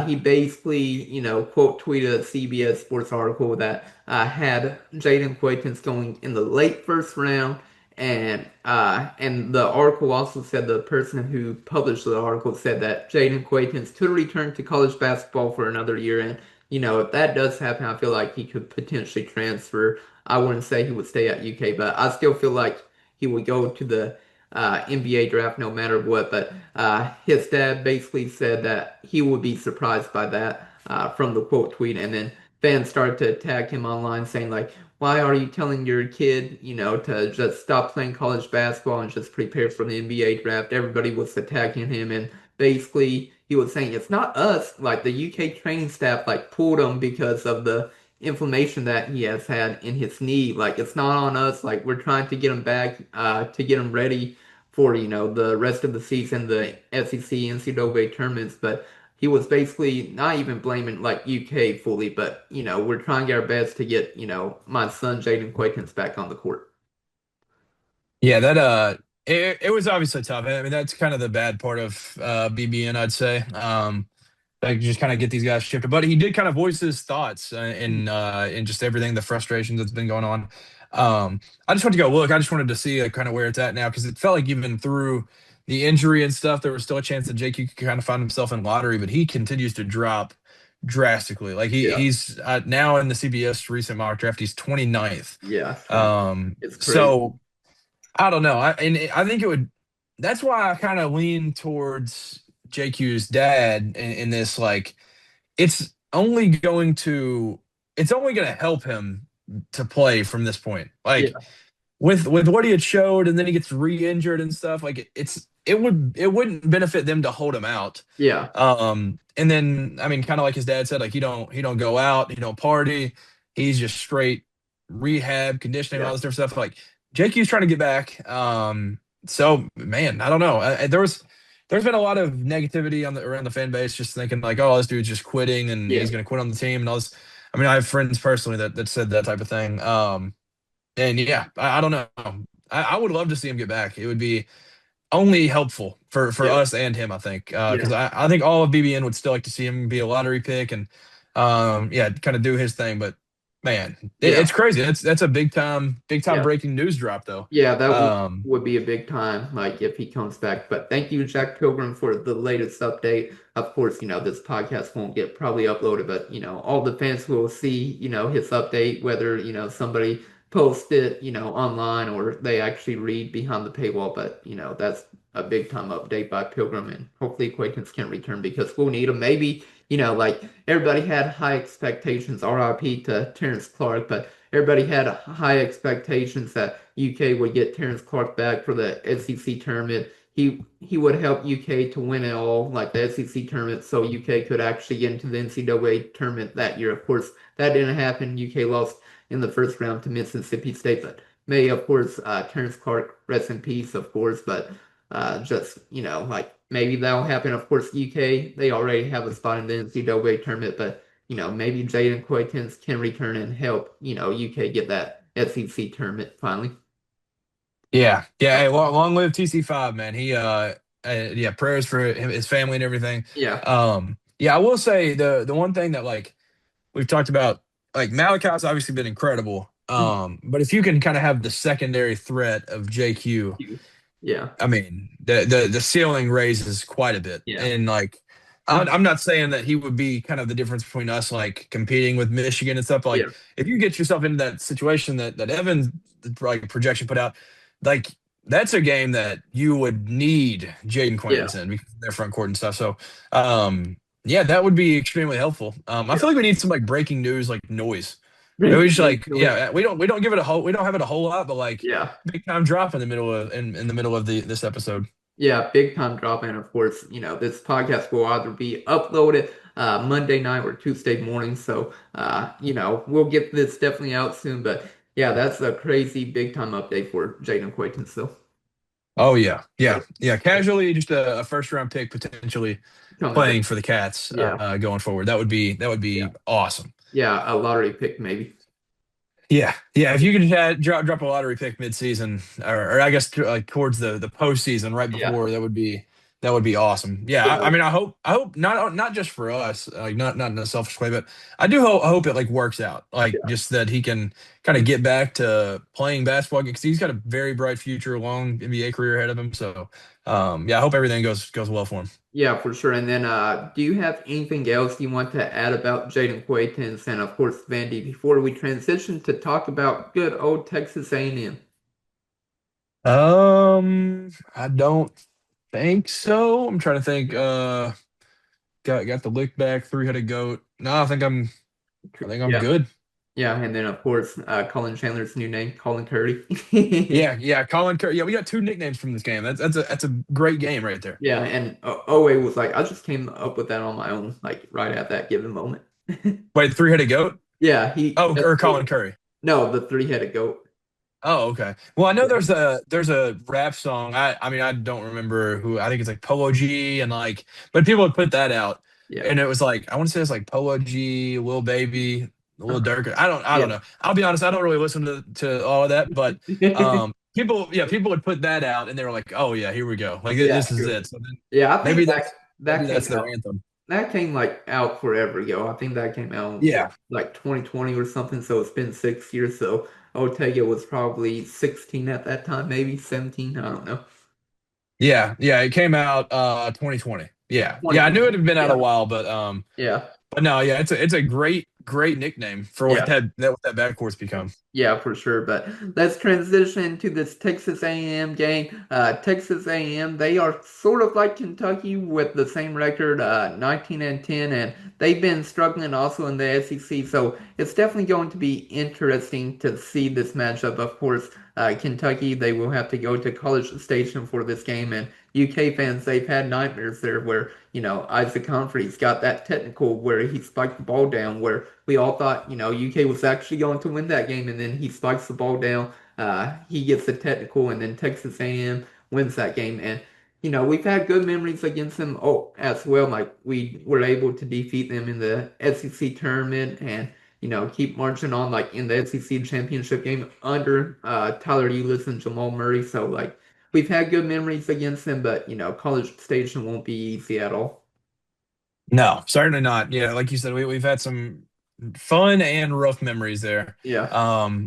he basically, quote tweeted a CBS Sports article that had Jayden Quaintance going in the late first round, and the article also said the person who published the article said that Jayden Quaintance could return to college basketball for another year, and if that does happen, I feel like he could potentially transfer. I wouldn't say he would stay at UK, but I still feel like he would go to the NBA draft no matter what. But his dad basically said that he would be surprised by that from the quote tweet. And then fans started to attack him online saying, like, why are you telling your kid, to just stop playing college basketball and just prepare for the NBA draft? Everybody was attacking him. And basically, he was saying, it's not us. Like, the UK training staff, like, pulled him because of the inflammation that he has had in his knee. Like it's not on us. Like we're trying to get him back, to get him ready for the rest of the season, the SEC, NCAA tournaments. But he was basically not even blaming like UK fully, but we're trying our best to get my son Jayden Quaintance back on the court. yeah, that it was obviously tough. I mean, that's kind of the bad part of BBN, I'd say. Like just kind of get these guys shifted. But he did kind of voice his thoughts in just everything, the frustrations that's been going on. I just wanted to go look. I just wanted to see kind of where it's at now because it felt like even through the injury and stuff, there was still a chance that JQ could kind of find himself in lottery, but he continues to drop drastically. Like Yeah, he's now in the CBS recent mock draft, he's 29th. yeah, so it's crazy. So I don't know. I think it would. That's why I kind of lean towards JQ's dad in this. Like, it's only going to it's only going to help him to play from this point. Like Yeah, with what he had showed, and then he gets re-injured and stuff. Like it wouldn't benefit them to hold him out. yeah, And then I mean, kind of like his dad said, like he don't go out, he don't party, he's just straight rehab, conditioning, all yeah, this different stuff. Like JQ's trying to get back. So man, I don't know. There's been a lot of negativity around the fan base, just thinking like, oh, this dude's just quitting and yeah, he's going to quit on the team and all this. I mean, I have friends personally that said that type of thing. And yeah, I don't know. I would love to see him get back. It would be only helpful for yeah, us and him, I think, because yeah, I think all of BBN would still like to see him be a lottery pick and yeah, kind of do his thing. But man, yeah, it's crazy. That's a big time yeah. breaking news drop though. Yeah, that Um, would be a big time, like if he comes back. But thank you, Jack Pilgrim, for the latest update. Of course, this podcast won't get probably uploaded, but all the fans will see, his update, whether, somebody posts it, online or they actually read behind the paywall. But, that's a big time update by Pilgrim, and hopefully Quakens can return because we'll need him. Maybe, like everybody had high expectations, RIP to Terrence Clark, but everybody had high expectations that UK would get Terrence Clark back for the SEC tournament. He would help UK to win it all, like the SEC tournament, so UK could actually get into the NCAA tournament that year. Of course, that didn't happen. UK lost in the first round to Mississippi State, but may, of course, Terrence Clark, rest in peace, of course, but just, like maybe that'll happen. Of course, UK, they already have a spot in the NCAA tournament, but maybe Jayden Quaintance can return and help, UK get that SEC tournament finally. yeah, yeah. Hey, long live TC5, man. Yeah, prayers for him, his family and everything. Yeah. Yeah, I will say the one thing that like we've talked about, like Malachi's obviously been incredible. Mhm. But if you can kind of have the secondary threat of JQ, Yeah. I mean, the ceiling raises quite a bit. Yeah. And like, Uh, I'm not saying that he would be kind of the difference between us, like competing with Michigan and stuff. Like, yeah. if you get yourself into that situation that Evans like projection put out, like that's a game that you would need Jayden Yeah. Quaintance in because of their front court and stuff. So, um, Yeah, that would be extremely helpful. I feel Yeah. like we need some like breaking news, like noise. Maybe we Breaking just news like, noise. yeah, we don't give it a whole, we don't have it a whole lot, but like Yeah. big time drop in the middle of in the middle of the this episode. Yeah, big time drop. And of course, this podcast will either be uploaded Monday night or Tuesday morning. So, we'll get this definitely out soon. But yeah, that's a crazy big time update for Jayden Quaintance. So, Oh yeah, yeah, yeah, yeah. Casually, just a first round pick potentially coming up. playing for the Cats Yeah, going forward. That would yeah, be awesome. yeah, a lottery pick maybe. Yeah, yeah. If you could drop a lottery pick mid-season, or I guess like towards the postseason right Yeah, before, that would be awesome. Yeah, yeah, I mean, I hope not just for us, like not in a selfish way, but I hope it like works out, like yeah. just that he can kind of get back to playing basketball because he's got a very bright future, long NBA career ahead of him. So, yeah, I hope everything goes well for him. Yeah, for sure. And then, do you have anything else you want to add about Jayden Quaintance and, of course, Vandy before we transition to talk about good old Texas A&M? I don't think so. I'm trying to think. Got the lick back, three-headed goat. No, I think I'm Yeah, good. yeah. And then, of course, Collin Chandler's new name, Colin Curry. Yeah, yeah. Colin Chandler. Yeah, we got two nicknames from this game. That's a great game right there. Yeah, and Oweh was like, I just came up with that on my own, like right at that given moment. Wait, three-headed goat? Yeah, Oh, that's or Colin Curry. no, the three-headed goat. Oh, okay. Well, I know Yeah, there's a rap song. I mean I don't remember who. I think it's like Polo G and like, but people would put that out, yeah, and it was like I want to say it's like Polo G, Lil Baby, Lil uh-huh. Durk. I don't Yeah. know. I'll be honest. I don't really listen to all of that, but people would put that out, and they were like, oh yeah, here we go. Like Yeah, this is sure. it. So then Yeah, I think maybe that maybe that that's came their out. anthem. That came like out forever ago. I think that came out Yeah. like 2020 or something. So it's been 6 years. So Otega was probably 16 at that time, maybe 17. I don't know. Yeah, yeah, it came out 2020. Yeah. Yeah, I knew it 2020. had been out a Yeah, while, yeah, but no, yeah, it's a great nickname for yeah. what that backcourt's become. Yeah, for sure. But let's transition to this Texas A&M game. Texas A&M, they are sort of like Kentucky with the same record, 19 and 10, and they've been struggling also in the SEC. So it's definitely going to be interesting to see this matchup. Of course, Kentucky, they will have to go to College Station for this game, and UK fans, they've had nightmares there where, Isaac Humphries got that technical where he spiked the ball down, where we all thought, UK was actually going to win that game, and then he spikes the ball down. He gets the technical, and then Texas A&M wins that game. And we've had good memories against them. Oh, as well, like we were able to defeat them in the SEC tournament, and keep marching on like in the SEC championship game under Tyler Ulis and Jamal Murray. So like we've had good memories against them, but College Station won't be easy at all. No, certainly not. Yeah, like you said, we've had some fun and rough memories there. Yeah,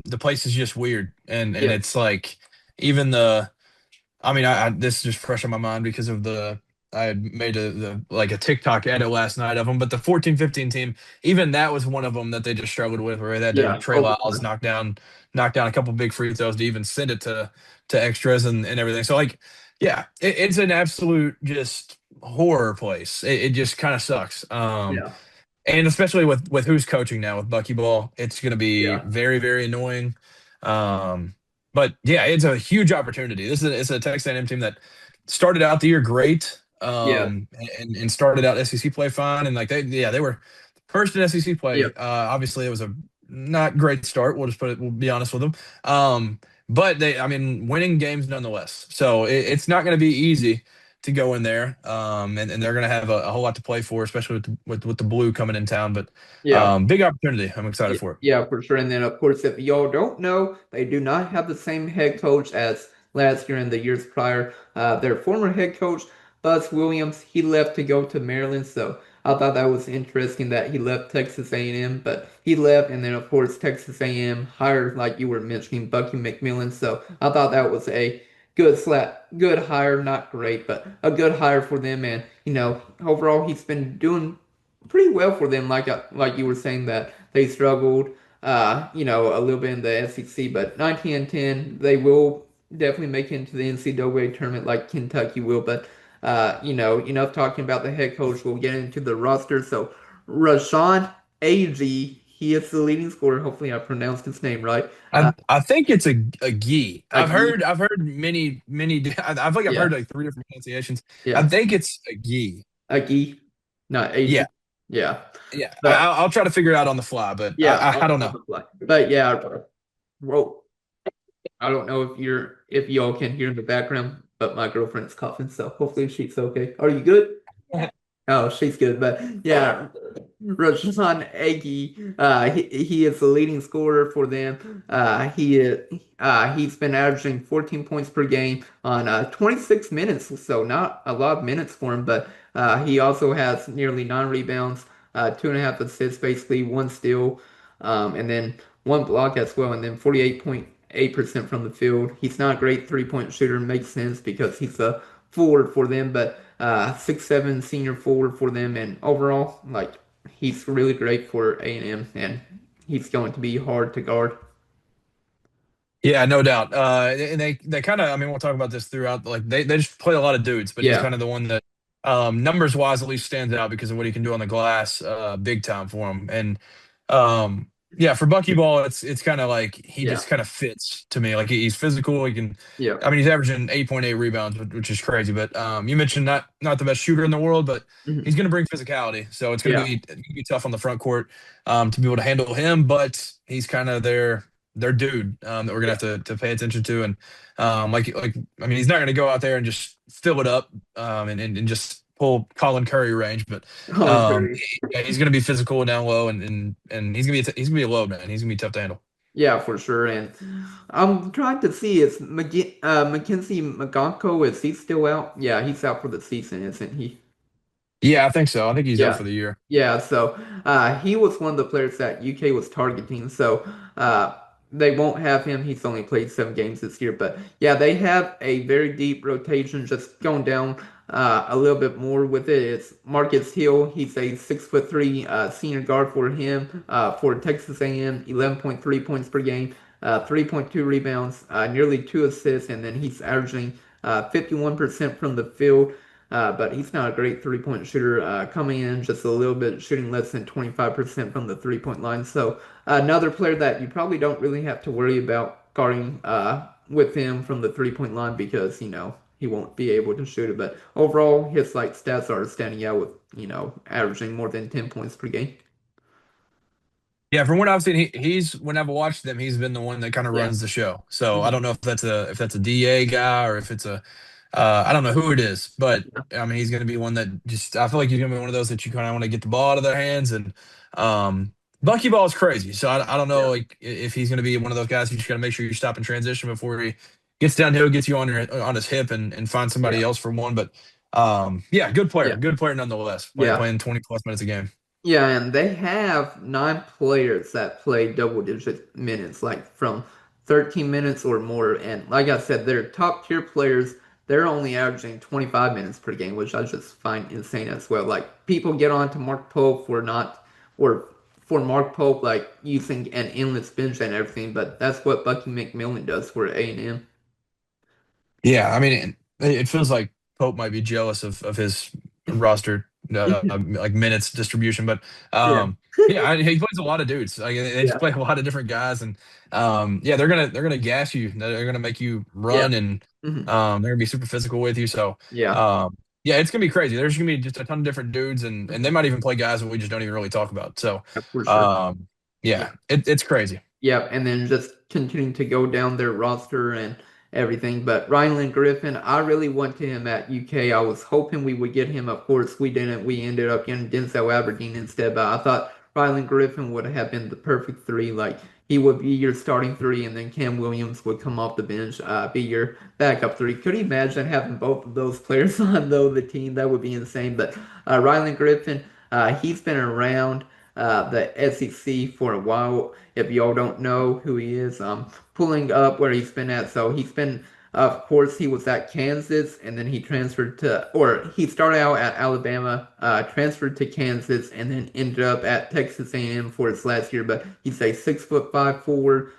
The place is just weird, and yeah, it's like even the I mean, this is just fresh on my mind because of I had made like a TikTok edit last night of them, but the 14-15 team, even that was one of them that they just struggled with, where they had to yeah. Trey Lyles Overtime. knock down a couple big free throws to even send it to extras and everything. So like, yeah, it's an absolute just horror place. It just kind of sucks. Yeah, And especially with who's coaching now with Bucky Ball, it's going to be yeah, very annoying. Um, but yeah, it's a huge opportunity. It's a Texas A&M team that started out the year great, yeah, and started out SEC play fine, and like they were first in SEC yeah. play. Obviously, it was a not great start. We'll be honest with them. But I mean, winning games nonetheless. So it's not going to be easy to go in there, and they're going to have a whole lot to play for, especially with the blue coming in town. But Yeah, big opportunity. I'm excited for it. yeah, for sure. And then, of course, if y'all don't know, they do not have the same head coach as last year and the years prior. Their former head coach, Buzz Williams, he left to go to Maryland. So I thought that was interesting that he left Texas A&M, but he left, and then of course Texas A&M hired, like you were mentioning, Bucky McMillan. So I thought that was a good hire, not great, but a good hire for them. And overall, he's been doing pretty well for them. Like you were saying that they struggled, a little bit in the SEC, but 19 and 10, they will definitely make it into the NCAA tournament like Kentucky will. But enough talking about the head coach. We'll get into the roster. So Rashawn Agee, he is the leading scorer. Hopefully, I pronounced his name right. I think it's a gi. Agee, I've heard many. I feel like I've yeah, heard like three different pronunciations. I yeah, think it's a gi. Agee, not Yeah, Agee. Yeah, yeah. but I'll try to figure it out on the fly, but yeah, I don't on know. the fly. But yeah, well, I don't know if y'all can hear in the background, but my girlfriend's coughing, so hopefully she's okay. Are you good? Oh, she's good, but yeah, Rashawn Agee, he is the leading scorer for them. He's been averaging 14 points per game on 26 minutes, so not a lot of minutes for him, but he also has nearly 9 rebounds, 2.5 assists, basically 1 steal, and then 1 block as well, and then 48.8% from the field. He's not a great three-point shooter, makes sense because he's a forward for them, but 6'7" senior forward for them, and overall, like he's really great for A&M, and he's going to be hard to guard. Yeah, no doubt. And they kind of, I mean, we'll talk about this throughout. Like they just play a lot of dudes, but he's Yeah, kind of the one that, numbers wise, at least stands out because of what he can do on the glass, big time for him. And yeah, for Buckyball, it's kind of like he yeah, just kind of fits to me. Like he's physical. He can. yeah. I mean, he's averaging 8.8 rebounds, which is crazy. But you mentioned not the best shooter in the world, but Mhm. he's going to bring physicality. So it's Yeah. going to be tough on the front court, to be able to handle him. But he's kind of their dude, that we're gonna have to pay attention to. And like I mean, he's not gonna go out there and just fill it up, and just pull Colin Curry range, but Colin Curry. yeah, he's gonna be physical down low, and he's gonna be a load man. He's gonna be tough to handle. Yeah, for sure. And I'm trying to see Mackenzie McGonko, is he still out? Yeah, he's out for the season, isn't he? Yeah, I think so. I think he's out Yeah. for the year. Yeah, so he was one of the players that UK was targeting. So uh, they won't have him. He's only played 7 games this year. But yeah, they have a very deep rotation. Just going down a little bit more with it, it's Marcus Hill. He's a 6'3" senior guard for him for Texas A&M, 11.3 points per game, 3.2 rebounds, nearly 2 assists, and then he's averaging 51% from the field. But he's not a great three-point shooter. Coming in just a little bit, shooting less than 25% from the three-point line. So another player that you probably don't really have to worry about guarding with him from the three-point line because he won't be able to shoot it. But overall, his like stats are standing out with averaging more than 10 points per game. Yeah, from what I've seen, he's when I've watched them, he's been the one that kind of Yeah. runs the show. So I Mhm. don't know if that's a DA guy or if it's a I don't know who it is, but I mean he's going to be one that just I feel like he's going to be one of those that you kind of want to get the ball out of their hands. And Bucky ball is crazy. So I don't know Yeah. like if he's going to be one of those guys you just got to make sure you stop in transition before he gets downhill, gets you on his hip and find somebody Yeah. else for one. But yeah, Yeah. good player nonetheless. Yeah. Playing 20 plus minutes a game. Yeah, and they have 9 players that play double-digit minutes, like from 13 minutes or more. And like I said, they're top-tier players. They're only averaging 25 minutes per game, which I just find insane as well. Like people get on to Mark Pope for not, or for Mark Pope like using an endless bench and everything, but that's what Bucky McMillan does for A&M. Yeah, I mean, it feels like Pope might be jealous of his roster, like minutes distribution, but Yeah, yeah, he plays a lot of dudes. Like they just yeah, play a lot of different guys, and yeah, they're gonna gas you. They're gonna make you yeah, run, and mhm, they're gonna be super physical with you. So yeah, yeah, it's gonna be crazy. There's gonna be just a ton of different dudes, and they might even play guys that we just don't even really talk about. So for sure. um, Yeah. yeah, it's crazy. Yep, and then just continuing to go down their roster and everything. But Ryland Griffin, I really wanted him at UK. I was hoping we would get him. Of course, we didn't. We ended up getting Denzel Aberdeen instead. But I thought Ryland Griffin would have been the perfect three. Like he would be your starting three, and then Cam Williams would come off the bench, be your backup three. Could you imagine having both of those players on though the team? That would be insane. But Ryland Griffin, he's been around the SEC for a while. If y'all don't know who he is, I'm pulling up where he's been at. So he's been, of course, he was at Kansas, and then he transferred to, or he started out at Alabama, transferred to Kansas, and then ended up at Texas A&M for his last year. But he's a 6'5" forward.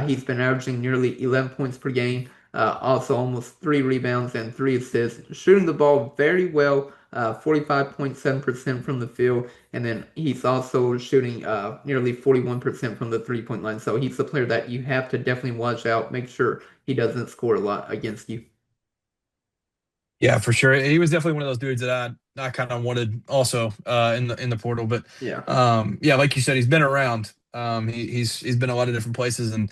He's been averaging nearly 11 points per game. Also almost 3 rebounds and 3 assists, shooting the ball very well, 45.7% from the field, and then he's also shooting nearly 41% from the 3-point line. So he's a player that you have to definitely watch out, make sure he doesn't score a lot against you. Yeah, for sure. He was definitely one of those dudes that I kind of wanted also in the portal. But Yeah. yeah, like you said, he's been around. He's been a lot of different places, and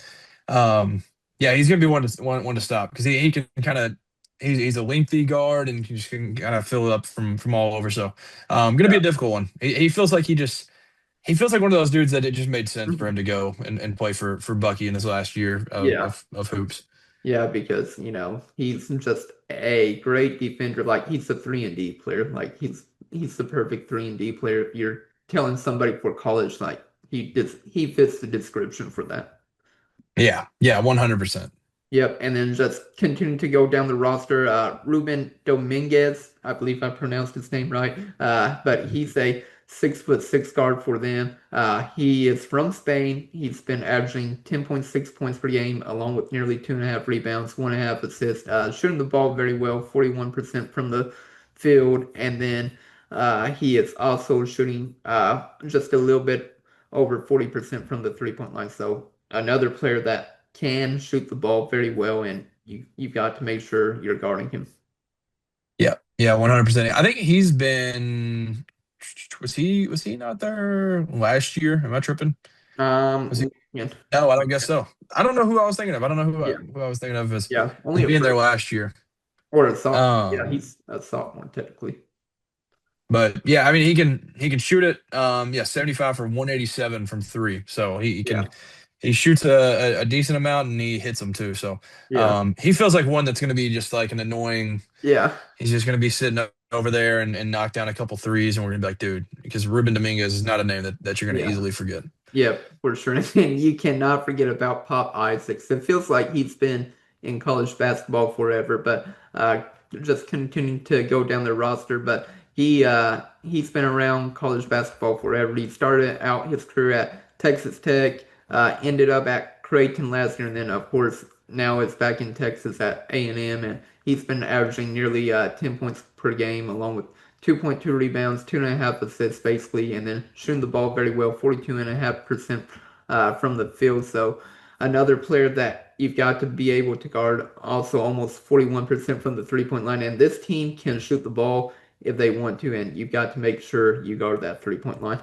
yeah, he's gonna be one to stop because he can kind of he's a lengthy guard and he just can kind of fill it up from all over. So gonna be Yeah. a difficult one. He feels like he feels like one of those dudes that it just made sense for Mhm. him to go and play for Bucky in this last year Yeah. of hoops. Yeah, because he's just a great defender. Like he's a 3-and-D player. Like he's the perfect 3-and-D player. If you're telling somebody for college, like he fits the description for that. Yeah, yeah, 100%. Yep, and then just continue to go down the roster. Ruben Dominguez, I believe I pronounced his name right, but he's a 6'6" guard for them. He is from Spain. He's been averaging 10.6 points per game, along with nearly 2.5 rebounds, 1.5 assists, shooting the ball very well, 41% from the field, and then he is also shooting just a little bit over 40% from the 3-point line. So another player that can shoot the ball very well, and you've got to make sure you're guarding him. Yeah, yeah, 100%. I think he's been. Was he not there last year? Am I tripping? Was he? Yeah, No, I don't guess so. I don't know who I was thinking of. I don't know yeah, who I was thinking of yeah. as Only a being there first last year. or a sophomore. Yeah, Um, he's a sophomore technically. but yeah, I mean he can shoot it. Yeah, 75 for 187 from three. So Yeah, he shoots a decent amount and he hits them too. So yeah, he feels like one that's going to be just like an annoying. yeah. He's just going to be sitting over there and knock down a couple threes, and we're going to be like, dude, because Ruben Dominguez is not a name that you're going to Yeah. easily forget. Yep, for sure. And you cannot forget about Pop Isaacs. It feels like he's been in college basketball forever, but just continuing to go down the roster. But he's been around college basketball forever. He started out his career at Texas Tech, ended up at Creighton last year, and then of course now it's back in Texas at A&M, and he's been averaging nearly 10 points per game, along with 2.2 rebounds, 2.5 assists basically, and then shooting the ball very well, 42.5% from the field. So another player that you've got to be able to guard, also almost 41% from the 3-point line. And this team can shoot the ball if they want to, and you've got to make sure you guard that 3-point line.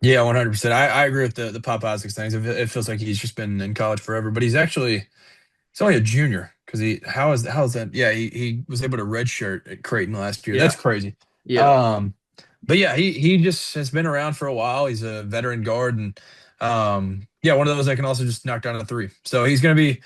Yeah, 100%. I agree with the Pop Isaacs things. It feels like he's just been in college forever, but he's only a junior because how is that? Yeah, he was able to redshirt at Creighton last year. Yeah, That's crazy. yeah, Um, but yeah, he just has been around for a while. He's a veteran guard and yeah, one of those that can also just knock down a three. So he's going to be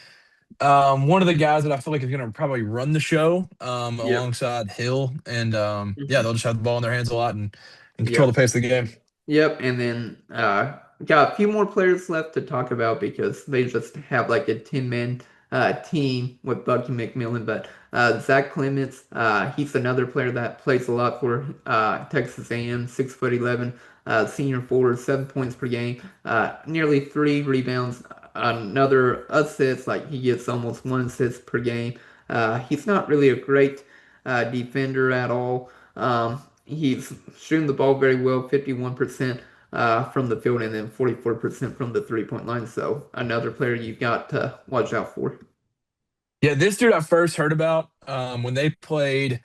one of the guys that I feel like is going to probably run the show yep, alongside Hill and yeah, mhm, they'll just have the ball in their hands a lot and control yep. the pace of the game. Yep, and then got a few more players left to talk about because they just have like a 10-man team with Bucky McMillan. But Zach Clements, he's another player that plays a lot for Texas A&M, 6'11", senior forward, 7 points per game, nearly 3 rebounds, another assist. Like he gets almost 1 assist per game. He's not really a great defender at all. He's shooting the ball very well, 51% from the field, and then 44% from the 3-point line. So another player you've got to watch out for. Yeah, this dude I first heard about when they played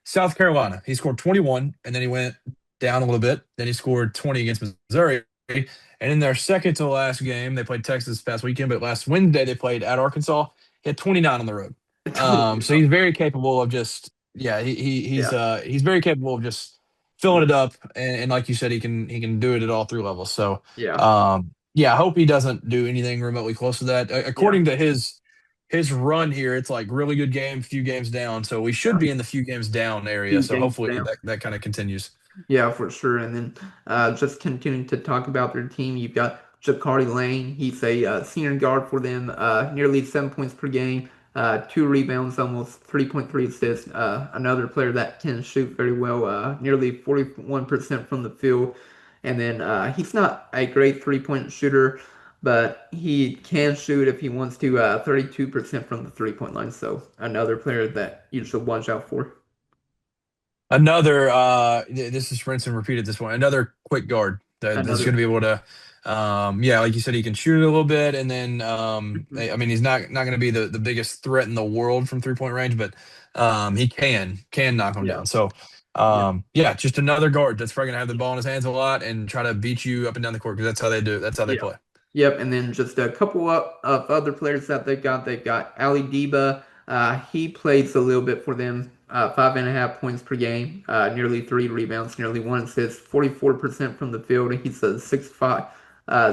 South Carolina. He scored 21 and then he went down a little bit. Then he scored 20 against Missouri. And in their second to last game, they played Texas this past weekend, but last Wednesday they played at Arkansas. He had 29 on the road. So he's very capable of just yeah, Yeah, he's very capable of just filling it up and like you said, he can do it at all three levels. So yeah, yeah, I hope he doesn't do anything remotely close to that. yeah, According to his run here, it's like really good game, few games down. So we should yeah. be in the few games down area. Few So games hopefully down. that kind of continues. Yeah, for sure. And then just continuing to talk about their team, you've got Jakari Lane. He's a senior guard for them, nearly 7 points per game, 2 rebounds, almost 3.3 assists. Another player that can shoot very well, nearly 41% from the field. And then he's not a great 3-point shooter, but he can shoot if he wants to 32% from the 3-point line. So another player that you should watch out for. Another this is rinse and repeat at this point. Another quick guard that's going Another. to be able to yeah, like you said, he can shoot it a little bit, and then Mhm. I mean he's not going to be the biggest threat in the world from 3-point range, but he can knock them Yeah. down. So Yeah. yeah, just another guard that's probably going to have the ball in his hands a lot and try to beat you up and down the court because that's how they do it. That's how they Yeah. play. Yep, and then just a couple of other players that they got. They got Ali Deba. He plays a little bit for them. 5.5 points per game, nearly 3 rebounds, nearly 1 assist, 44% from the field. He's a 6'5"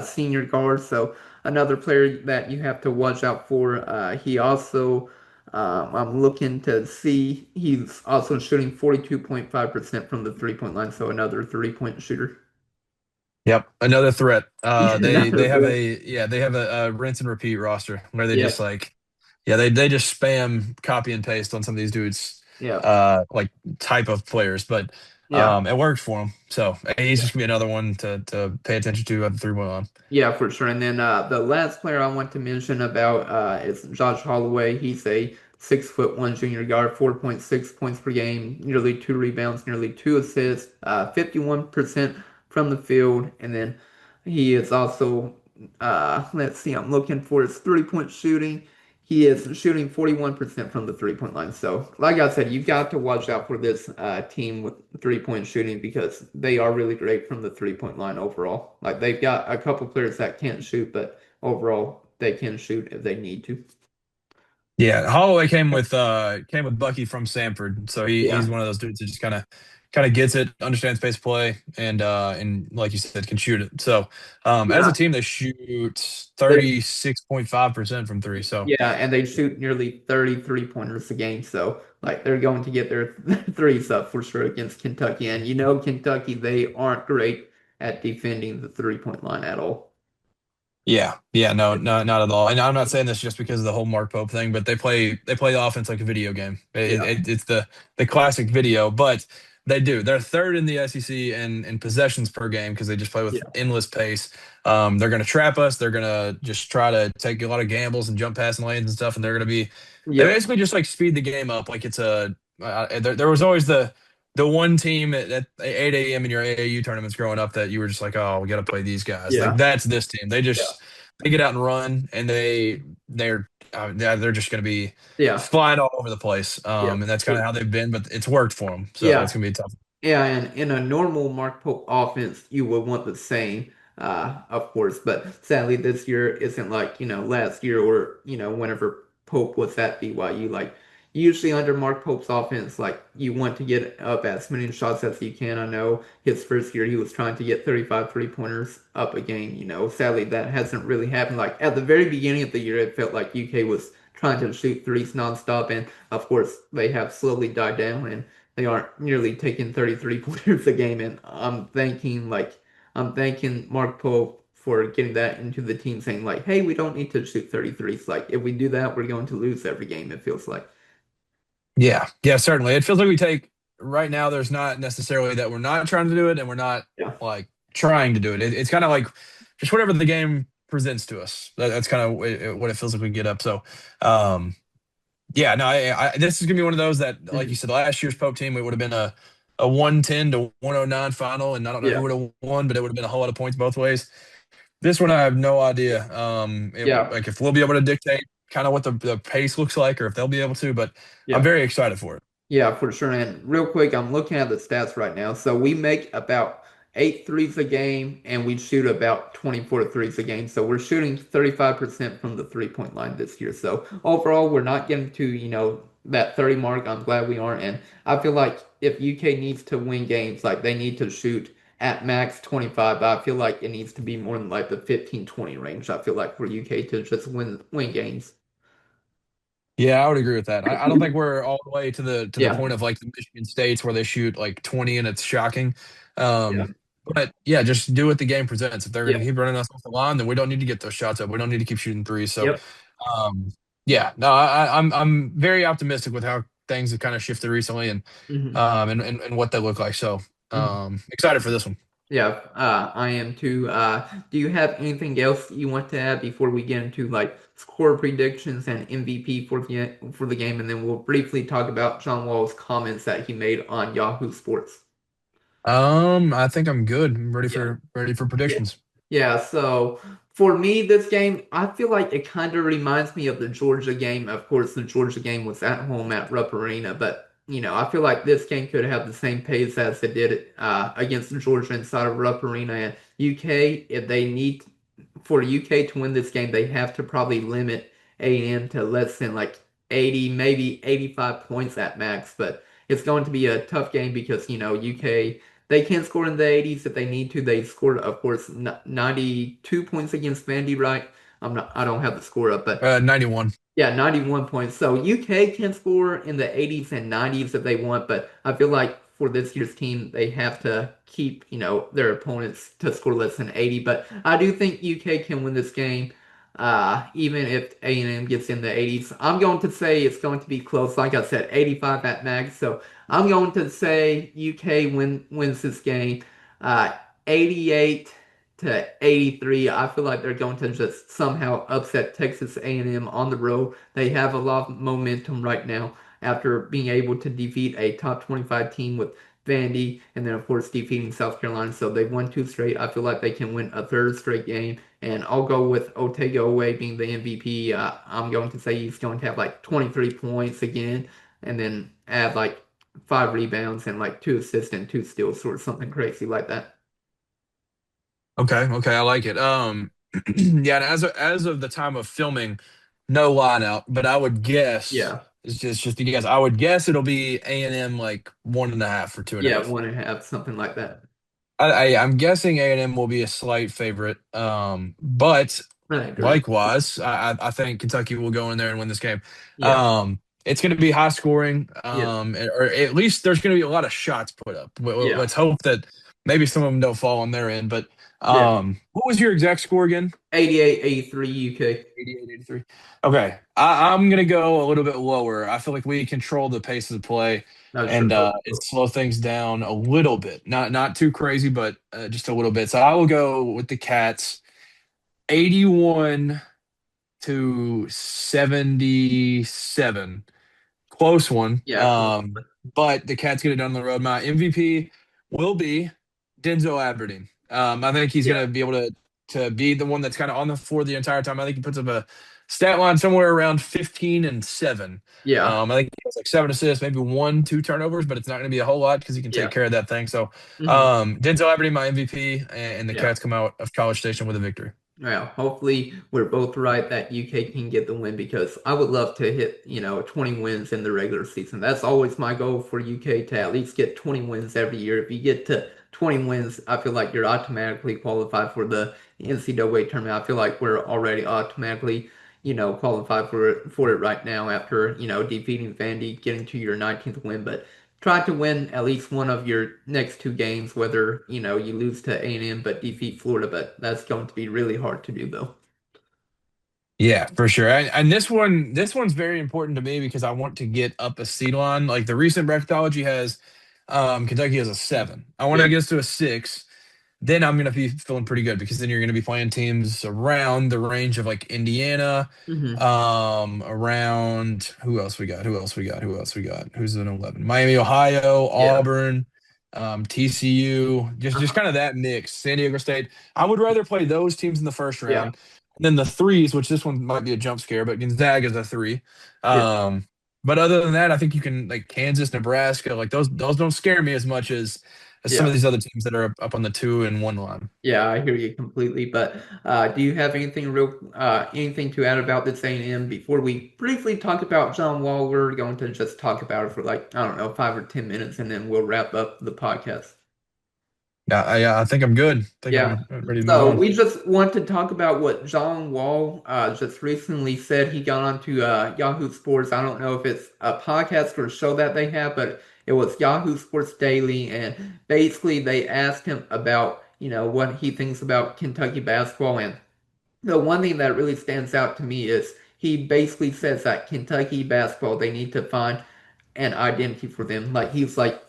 senior guard, so another player that you have to watch out for. He also, I'm looking to see, he's also shooting 42.5% from the 3-point line, so another 3-point shooter. Yep, another threat. They Another have threat. a rinse and repeat roster where they just Yeah, like yeah they just spam copy and paste on some of these dudes yeah, like type of players, but yeah. it worked for him. So he's Yeah. just gonna be another one to pay attention to at the 3-point line. Yeah, for sure. And then the last player I want to mention about is Josh Holloway. He's a 6'1" junior guard, 4.6 points per game, nearly 2 rebounds, nearly 2 assists, 51% from the field. And then he is also, let's see, I'm looking for his 3-point shooting. He is shooting 41% from the 3-point line. So, like I said, you've got to watch out for this team with 3-point shooting because they are really great from the 3-point line overall. Like they've got a couple players that can't shoot, but overall they can shoot if they need to. Yeah, Holloway came with Bucky from Samford, so he's Yeah, one of those dudes that just kind of gets it, understands pace of play, and like you said, can shoot it. So as a yeah, team, they shoot they 36.5% from three. So yeah, and they shoot nearly 33 pointers a game. So like they're going to get their threes up for sure against Kentucky. And you know Kentucky, they aren't great at defending the 3-point line at all. yeah, yeah, no, no, not at all. And I'm not saying this just because of the whole Mark Pope thing, but they play offense like a video game. Yeah, It's the classic video, but they do. They're third in the SEC in possessions per game because they just play with yeah, endless pace. They're going to trap us. They're going to just try to take a lot of gambles and jump passing lanes and stuff. And they're going to be they yep, basically just like speed the game up. Like it's there was always the one team at 8 a.m. in your AAU tournaments growing up that you were just like, oh, we got to play these guys. Like yeah, that's this team. yeah, They get out and run, and they're just going to be yeah, flying all over the place. yeah. And that's kind of how they've been, but it's worked for them. So it's Yeah, going to be tough. yeah, and in a normal Mark Pope offense, you would want the same, of course. But sadly, this year isn't like, last year or, whenever Pope was at BYU. Like, usually under Mark Pope's offense, like, you want to get up as many shots as you can. I know his first year, he was trying to get 35 3-pointers up a game. Sadly, that hasn't really happened. Like, at the very beginning of the year, it felt like UK was trying to shoot threes nonstop. And, of course, they have slowly died down. And they aren't nearly taking 33 pointers a game. And I'm thanking Mark Pope for getting that into the team, saying like, hey, we don't need to shoot 33s. Like if we do that, we're going to lose every game, it feels like. Yeah, yeah, certainly. It feels like we take right now. There's not necessarily that we're not trying to do it, and we're not Yeah. like trying to do it. It's kind of like just whatever the game presents to us. That's kind of what it feels like we get up. So, um, yeah, no, this is gonna be one of those that, like you Mhm. said, last year's Pope team, it would have been a 110 to 109 final, and I don't know who Yeah. would have won, but it would have been a whole lot of points both ways. This one, I have no idea. Yeah. Like if we'll be able to dictate kind of what the pace looks like, or if they'll be able to, but I'm Yeah. very excited for it. Yeah, for sure. And real quick, I'm looking at the stats right now. So we make about 8 threes a game and we shoot about 24 threes a game. So we're shooting 35% from the 3-point line this year. So overall, we're not getting to, that 30 mark. I'm glad we aren't. And I feel like if UK needs to win games, like they need to shoot at max 25. But I feel like it needs to be more than like the 15-20 range. I feel like for UK to just win games. Yeah, I would agree with that. I don't think we're all the way to the Yeah. point of like the Michigan States where they shoot like 20 and it's shocking. Yeah. But yeah, just do what the game presents. If they're going Yeah. to keep running us off the line, then we don't need to get those shots up. We don't need to keep shooting threes. So, Yep. um, yeah, no, I'm very optimistic with how things have kind of shifted recently and Hmm. and what they look like. So, Hmm. excited for this one. Yeah, I am too. Do you have anything else you want to add before we get into like score predictions and MVP for the game, and then we'll briefly talk about John Wall's comments that he made on Yahoo Sports. I think I'm good. I'm Yeah. ready for Yeah. predictions. Yeah, so for me, this game, I feel like it kind of reminds me of the Georgia game. Of course, the Georgia game was at home at Rupp Arena, but I feel like this game could have the same pace as it did against Georgia inside of Rupp Arena. And UK, if they need for UK to win this game, they have to probably limit A&M to less than like 80, maybe 85 points at max. But it's going to be a tough game because UK. They can score in the 80s if they need to. They scored, of course, 92 points against Vandy, right? I don't have the score up, but 91. yeah, 91 points. So UK can score in the 80s and 90s if they want, but I feel like for this year's team, they have to keep, their opponents to score less than 80. But I do think UK can win this game, even if A&M gets in the 80s. I'm going to say it's going to be close. Like I said, 85 at max. So I'm going to say UK wins this game, uh, 88 to 83. I feel like they're going to just somehow upset Texas A&M on the road. They have a lot of momentum right now after being able to defeat a top 25 team with Vandy and then of course defeating South Carolina. So they've won two straight. I feel like they can win a third straight game. And I'll go with Otega Oweh being the MVP. I'm going to say he's going to have like 23 points again and then add like 5 rebounds and like 2 assists and 2 steals or something crazy like that. Okay, I like it. Yeah, and as of the time of filming, no line out, but I would guess Yeah. it's just you guys. I would guess it'll be A&M like 1.5 or two and a Yeah, half. 1.5, something like that. I'm guessing A&M will be a slight favorite. But I agree. likewise, I think Kentucky will go in there and win this game. Yeah. It's going to be high scoring, Yeah. or at least there's going to be a lot of shots put up. Yeah. Let's hope that maybe some of them don't fall on their end. But Yeah. what was your exact score again? 88, 83 UK. 88, 83. Okay, I'm going to go a little bit lower. I feel like we control the pace of the play I sure and hope it so. slow things down a little bit. Not too crazy, but just a little bit. So I will go with the Cats 81 to 77. Close one. Yeah, close. But the Cats get it done on the road. My MVP will be Denzel Aberdeen. I think he's Yeah. going to be able to be the one that's kind of on the floor the entire time. I think he puts up a stat line somewhere around 15 and 7. Yeah. I think he has like 7 assists, maybe 1, 2 turnovers, but it's not going to be a whole lot because he can take Yeah. care of that thing. So Hmm. Denzel Aberdeen, my MVP, and the Yeah. Cats come out of College Station with a victory. Well, hopefully we're both right that UK can get the win because I would love to hit, 20 wins in the regular season. That's always my goal for UK to at least get 20 wins every year. If you get to 20 wins, I feel like you're automatically qualified for the NCAA tournament. I feel like we're already automatically, qualified for it right now after, defeating Vandy, getting to your 19th win. But try to win at least one of your next two games, whether, you lose to A&M but defeat Florida, but that's going to be really hard to do though. Yeah, for sure. And this one's very important to me because I want to get up a seed line. Like the recent bracketology has Kentucky has a 7. I want Yeah. to get us to a 6. Then I'm gonna be feeling pretty good because then you're gonna be playing teams around the range of like Indiana, Hmm. around who else we got? Who else we got? Who else we got? Who's in 11? Miami, Ohio, Yeah. Auburn, TCU, just Uh-huh. kind of that mix. San Diego State. I would rather play those teams in the first Yeah. round than the threes, which this one might be a jump scare, but Gonzaga is a 3. Yeah. Um, but other than that, I think you can like Kansas, Nebraska, like those don't scare me as much as some Yeah. of these other teams that are up on the 2 and 1 line. Yeah, I hear you completely. But do you have anything to add about this A&M before we briefly talk about John Wall? We're going to just talk about it for like, I don't know, 5 or 10 minutes, and then we'll wrap up the podcast. Yeah, I think I'm good. I think Yeah. I'm ready to move So on. we just want to talk about what John Wall just recently said. He got onto Yahoo Sports. I don't know if it's a podcast or a show that they have, but it was Yahoo Sports Daily, and basically they asked him about, what he thinks about Kentucky basketball. And the one thing that really stands out to me is he basically says that Kentucky basketball, they need to find an identity for them. Like he's like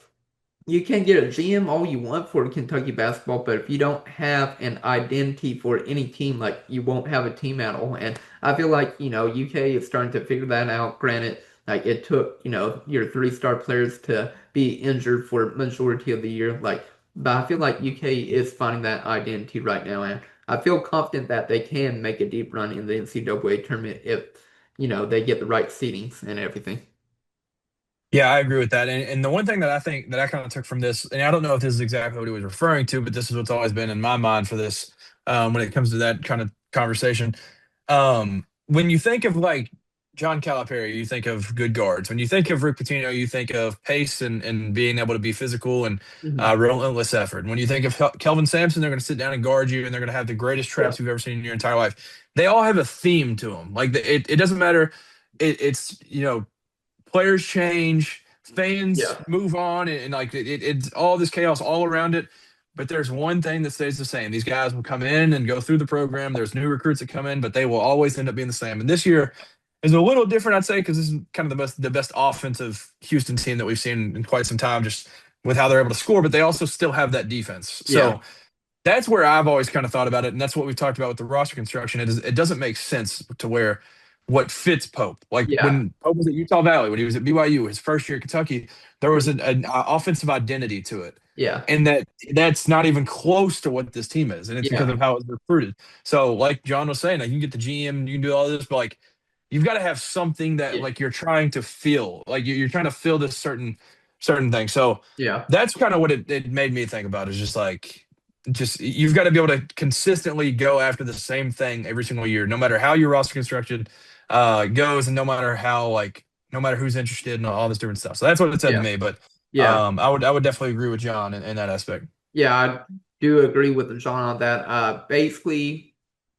you can get a GM all you want for Kentucky basketball, but if you don't have an identity for any team, like you won't have a team at all. And I feel like, UK is starting to figure that out. Granted, like it took, your three-star players to be injured for majority of the year. But I feel like UK is finding that identity right now, and I feel confident that they can make a deep run in the NCAA tournament if, they get the right seedings and everything. Yeah, I agree with that. And the one thing that I think that I kind of took from this, and I don't know if this is exactly what he was referring to, but this is what's always been in my mind for this when it comes to that kind of conversation. When you think of like John Calipari, you think of good guards. When you think of Rick Pitino, you think of pace and being able to be physical and Mhm. relentless effort. And when you think of Kelvin Sampson, they're going to sit down and guard you, and they're going to have the greatest Yeah. traps you've ever seen in your entire life. They all have a theme to them. Like it doesn't matter. It's players change, fans Yeah. move on, and like it's all this chaos all around it. But there's one thing that stays the same. These guys will come in and go through the program. There's new recruits that come in, but they will always end up being the same. And this year is a little different, I'd say, because this is kind of the best offensive Houston team that we've seen in quite some time, just with how they're able to score. But they also still have that defense. Yeah. So that's where I've always kind of thought about it, and that's what we've talked about with the roster construction. It doesn't make sense to where what fits Pope. Like Yeah. when Pope was at Utah Valley, when he was at BYU, his first year at Kentucky, there was an offensive identity to it, Yeah. and that's not even close to what this team is, and it's because Yeah. of how it's recruited. So, like John was saying, like you can get the GM, you can do all this, but like you've got to have something that Yeah. like you're trying to feel, like you're trying to feel this certain thing. So Yeah. that's kind of what it made me think about is just you've got to be able to consistently go after the same thing every single year, no matter how your roster construction goes, and no matter who's interested and all this different stuff. So that's what it said to Yeah. me. But Yeah. I would definitely agree with John in that aspect. Yeah, I do agree with John on that. Basically,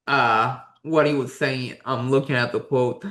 what he was saying, I'm looking at the quote.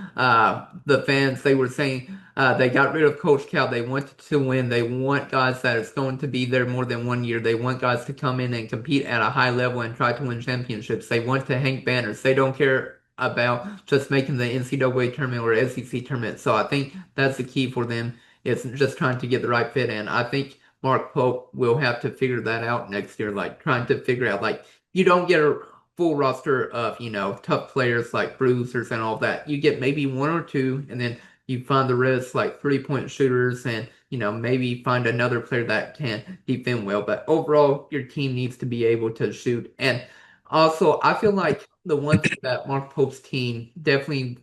The fans, they were saying, they got rid of Coach Cal. They wanted to win. They want guys that is going to be there more than 1 year. They want guys to come in and compete at a high level and try to win championships. They want to hang banners. They don't care about just making the NCAA tournament or SEC tournament. So I think that's the key for them. It's just trying to get the right fit in. I think Mark Pope will have to figure that out next year, like trying to figure out like you don't get a full roster of, tough players like bruisers and all that. You get maybe one or two, and then you find the rest like 3-point shooters and, maybe find another player that can defend well. But overall, your team needs to be able to shoot. And also, I feel like the one thing that Mark Pope's team definitely,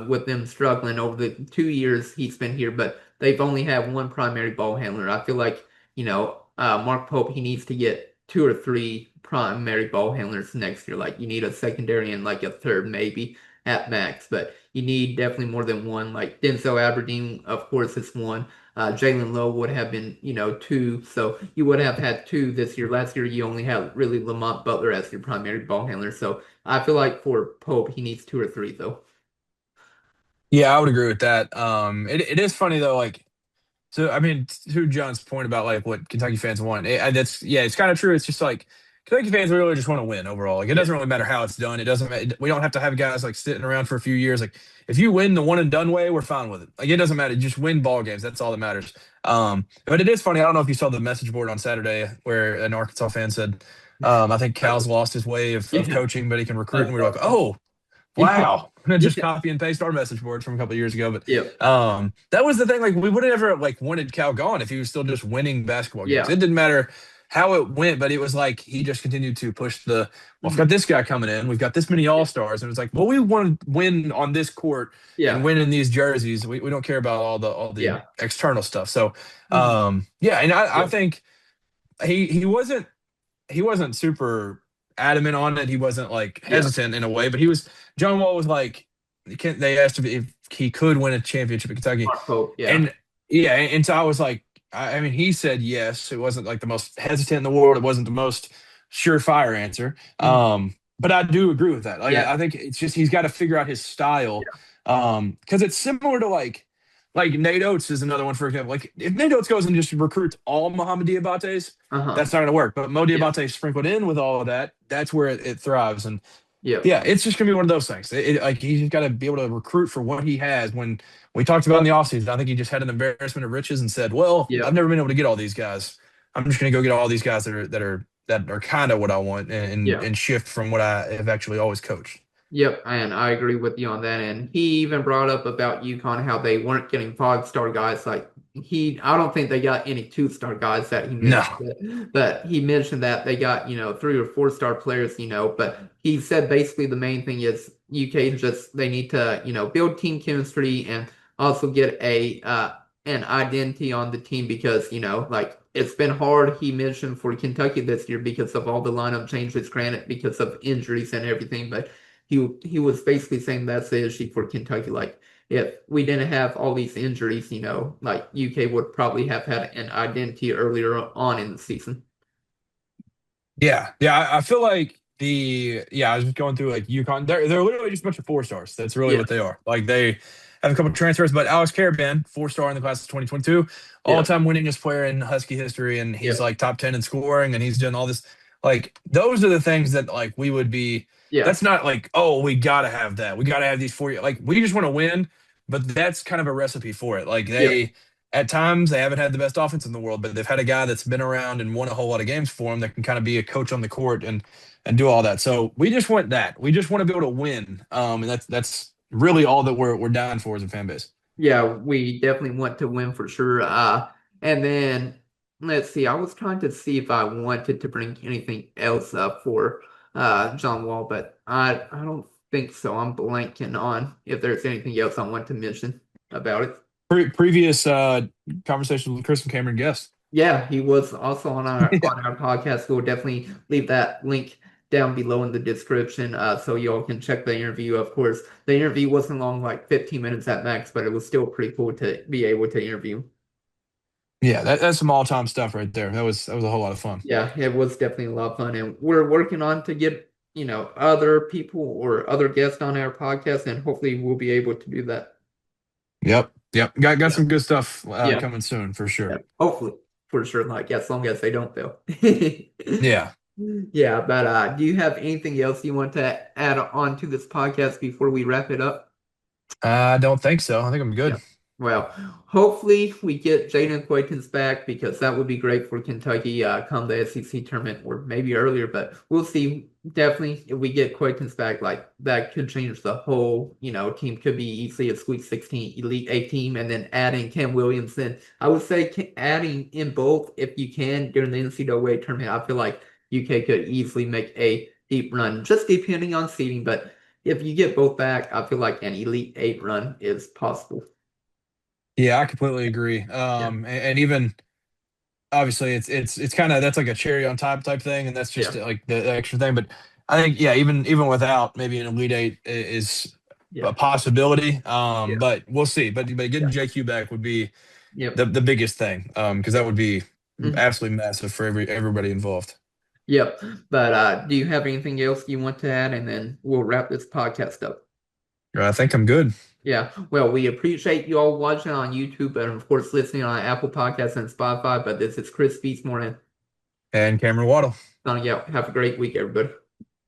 with them struggling over the 2 years he's been here, but they've only had one primary ball handler. I feel like Mark Pope, he needs to get two or three primary ball handlers next year. Like you need a secondary and like a third maybe at max, but you need definitely more than one. Like Denzel Aberdeen, of course, is one. Jalen Lowe would have been, two. So you would have had two this year. Last year, you only had really Lamont Butler as your primary ball handler. So I feel like for Pope, he needs two or three, though. Yeah, I would agree with that. It is funny though, like so, I mean, to John's point about like what Kentucky fans want, that's yeah, it's kind of true. It's just like Kentucky fans really just want to win overall. Like it Yeah. doesn't really matter how it's done. It doesn't. We don't have to have guys like sitting around for a few years. Like if you win the one and done way, we're fine with it. Like it doesn't matter. Just win ball games. That's all that matters. But it is funny. I don't know if you saw the message board on Saturday where an Arkansas fan said, I think Cal's lost his way of Yeah. coaching, but he can recruit. And That's we were like, awesome. oh, Yeah. wow. And just Yeah. copy and paste our message board from a couple of years ago. Yeah. But that was the thing. Like we would have never like wanted Cal gone if he was still just winning basketball games. Yeah. It didn't matter how it went, but it was like he just continued to push well, we've got Mhm. this guy coming in. We've got this many Yeah. all-stars. And it's like, well, we want to win on this court and Yeah. win in these jerseys. We don't care about all the Yeah. external stuff. So Mhm. yeah, and I Yeah. think he wasn't super adamant on it. He wasn't like Yeah. hesitant in a way, but he was. John Wall was like, they asked him if he could win a championship at Kentucky, Mark Pope. Yeah. and yeah, and so I was like, I mean, he said yes. It wasn't like the most hesitant in the world. It wasn't the most surefire answer. Mhm. But I do agree with that. Like, Yeah. I think it's just he's got to figure out his style, Yeah. because it's similar to like Nate Oates is another one, for example. Like if Nate Oates goes and just recruits all Mohamed Diabates, Uh-huh. that's not going to work. But Mo Yeah. Diabate sprinkled in with all of that, that's where it thrives. And Yeah. yeah, it's just going to be one of those things. Like he's got to be able to recruit for what he has. When we talked about in the offseason, I think he just had an embarrassment of riches and said, well, Yeah. I've never been able to get all these guys. I'm just going to go get all these guys that are kind of what I want Yeah. and shift from what I have actually always coached. Yep, and I agree with you on that. And he even brought up about UConn how they weren't getting 5-star guys. Like I don't think they got any 2-star guys that he No. mentioned, but he mentioned that they got 3 or 4-star players. But he said basically the main thing is UK just they need to build team chemistry and also get a an identity on the team because like it's been hard. He mentioned for Kentucky this year because of all the lineup changes, granted because of injuries and everything, but he was basically saying that's the issue for Kentucky. Like if we didn't have all these injuries, like UK would probably have had an identity earlier on in the season. Yeah, yeah. I feel like I was just going through like UConn. They're literally just a bunch of 4 stars. That's really Yeah, what they are. Like they have a couple transfers, but Alex Caravan, 4 star in the class of 2022, yeah, all-time winningest player in Husky history, and yeah, he's like top 10 in scoring, and he's doing all this. Like those are the things that like we would be. yeah, That's not like, oh, we gotta have that. We gotta have these 4 like we just want to win, but that's kind of a recipe for it. Like yeah, they at times they haven't had the best offense in the world, but they've had a guy that's been around and won a whole lot of games for them that can kind of be a coach on the court and do all that. So we just want that. We just want to be able to win. And that's really all that we're dying for as a fan base. yeah. We definitely want to win for sure. And then let's see. I was trying to see if I wanted to bring anything else up for John Wall, but I don't think so. I'm blanking on if there's anything else I want to mention about it. Previous conversations with Chris and Cameron Guest. Yeah, he was also on our podcast. We'll definitely leave that link down below in the description, so y'all can check the interview. Of course, the interview wasn't long, like 15 minutes at max, but it was still pretty cool to be able to interview. Yeah, that's some all time stuff right there. That was a whole lot of fun. Yeah, it was definitely a lot of fun, and we're working on to get other people or other guests on our podcast, and hopefully we'll be able to do that. Yep, yep. Got Yeah, some good stuff yeah, coming soon for yeah. sure. Hopefully, for sure. Like as long as they don't fail. Yeah, Yeah, but do you have anything else you want to add on to this podcast before we wrap it up? I don't think so. I think I'm Yeah. good. Well, hopefully we get Jayden Quaintance back because that would be great for Kentucky come the SEC tournament or maybe earlier, but we'll see. Definitely, if we get Quaintance back, like that could change the whole, team could be easily a Sweet 16, Elite 8 team, and then adding Cam Williamson. I would say adding in both if you can during the NCAA tournament. I feel like UK could easily make a deep run, just depending on seeding. But if you get both back, I feel like an Elite 8 run is possible. Yeah, I completely agree. Yeah. And even obviously it's kind of that's like a cherry on top type thing, and that's just Yeah. like the extra thing. But I think yeah, even without maybe an Elite Eight is Yeah. a possibility. Yeah. But we'll see. But getting Yeah. JQ back would be Yep. the biggest thing. Because that would be Mhm. absolutely massive for everybody involved. Yep. But do you have anything else you want to add? And then we'll wrap this podcast up. I think I'm good. Yeah. Well, we appreciate you all watching on YouTube and of course listening on Apple Podcasts and Spotify. But this is Chris Beats Morning. And Cameron Waddle. Signing out. Have a great week, everybody.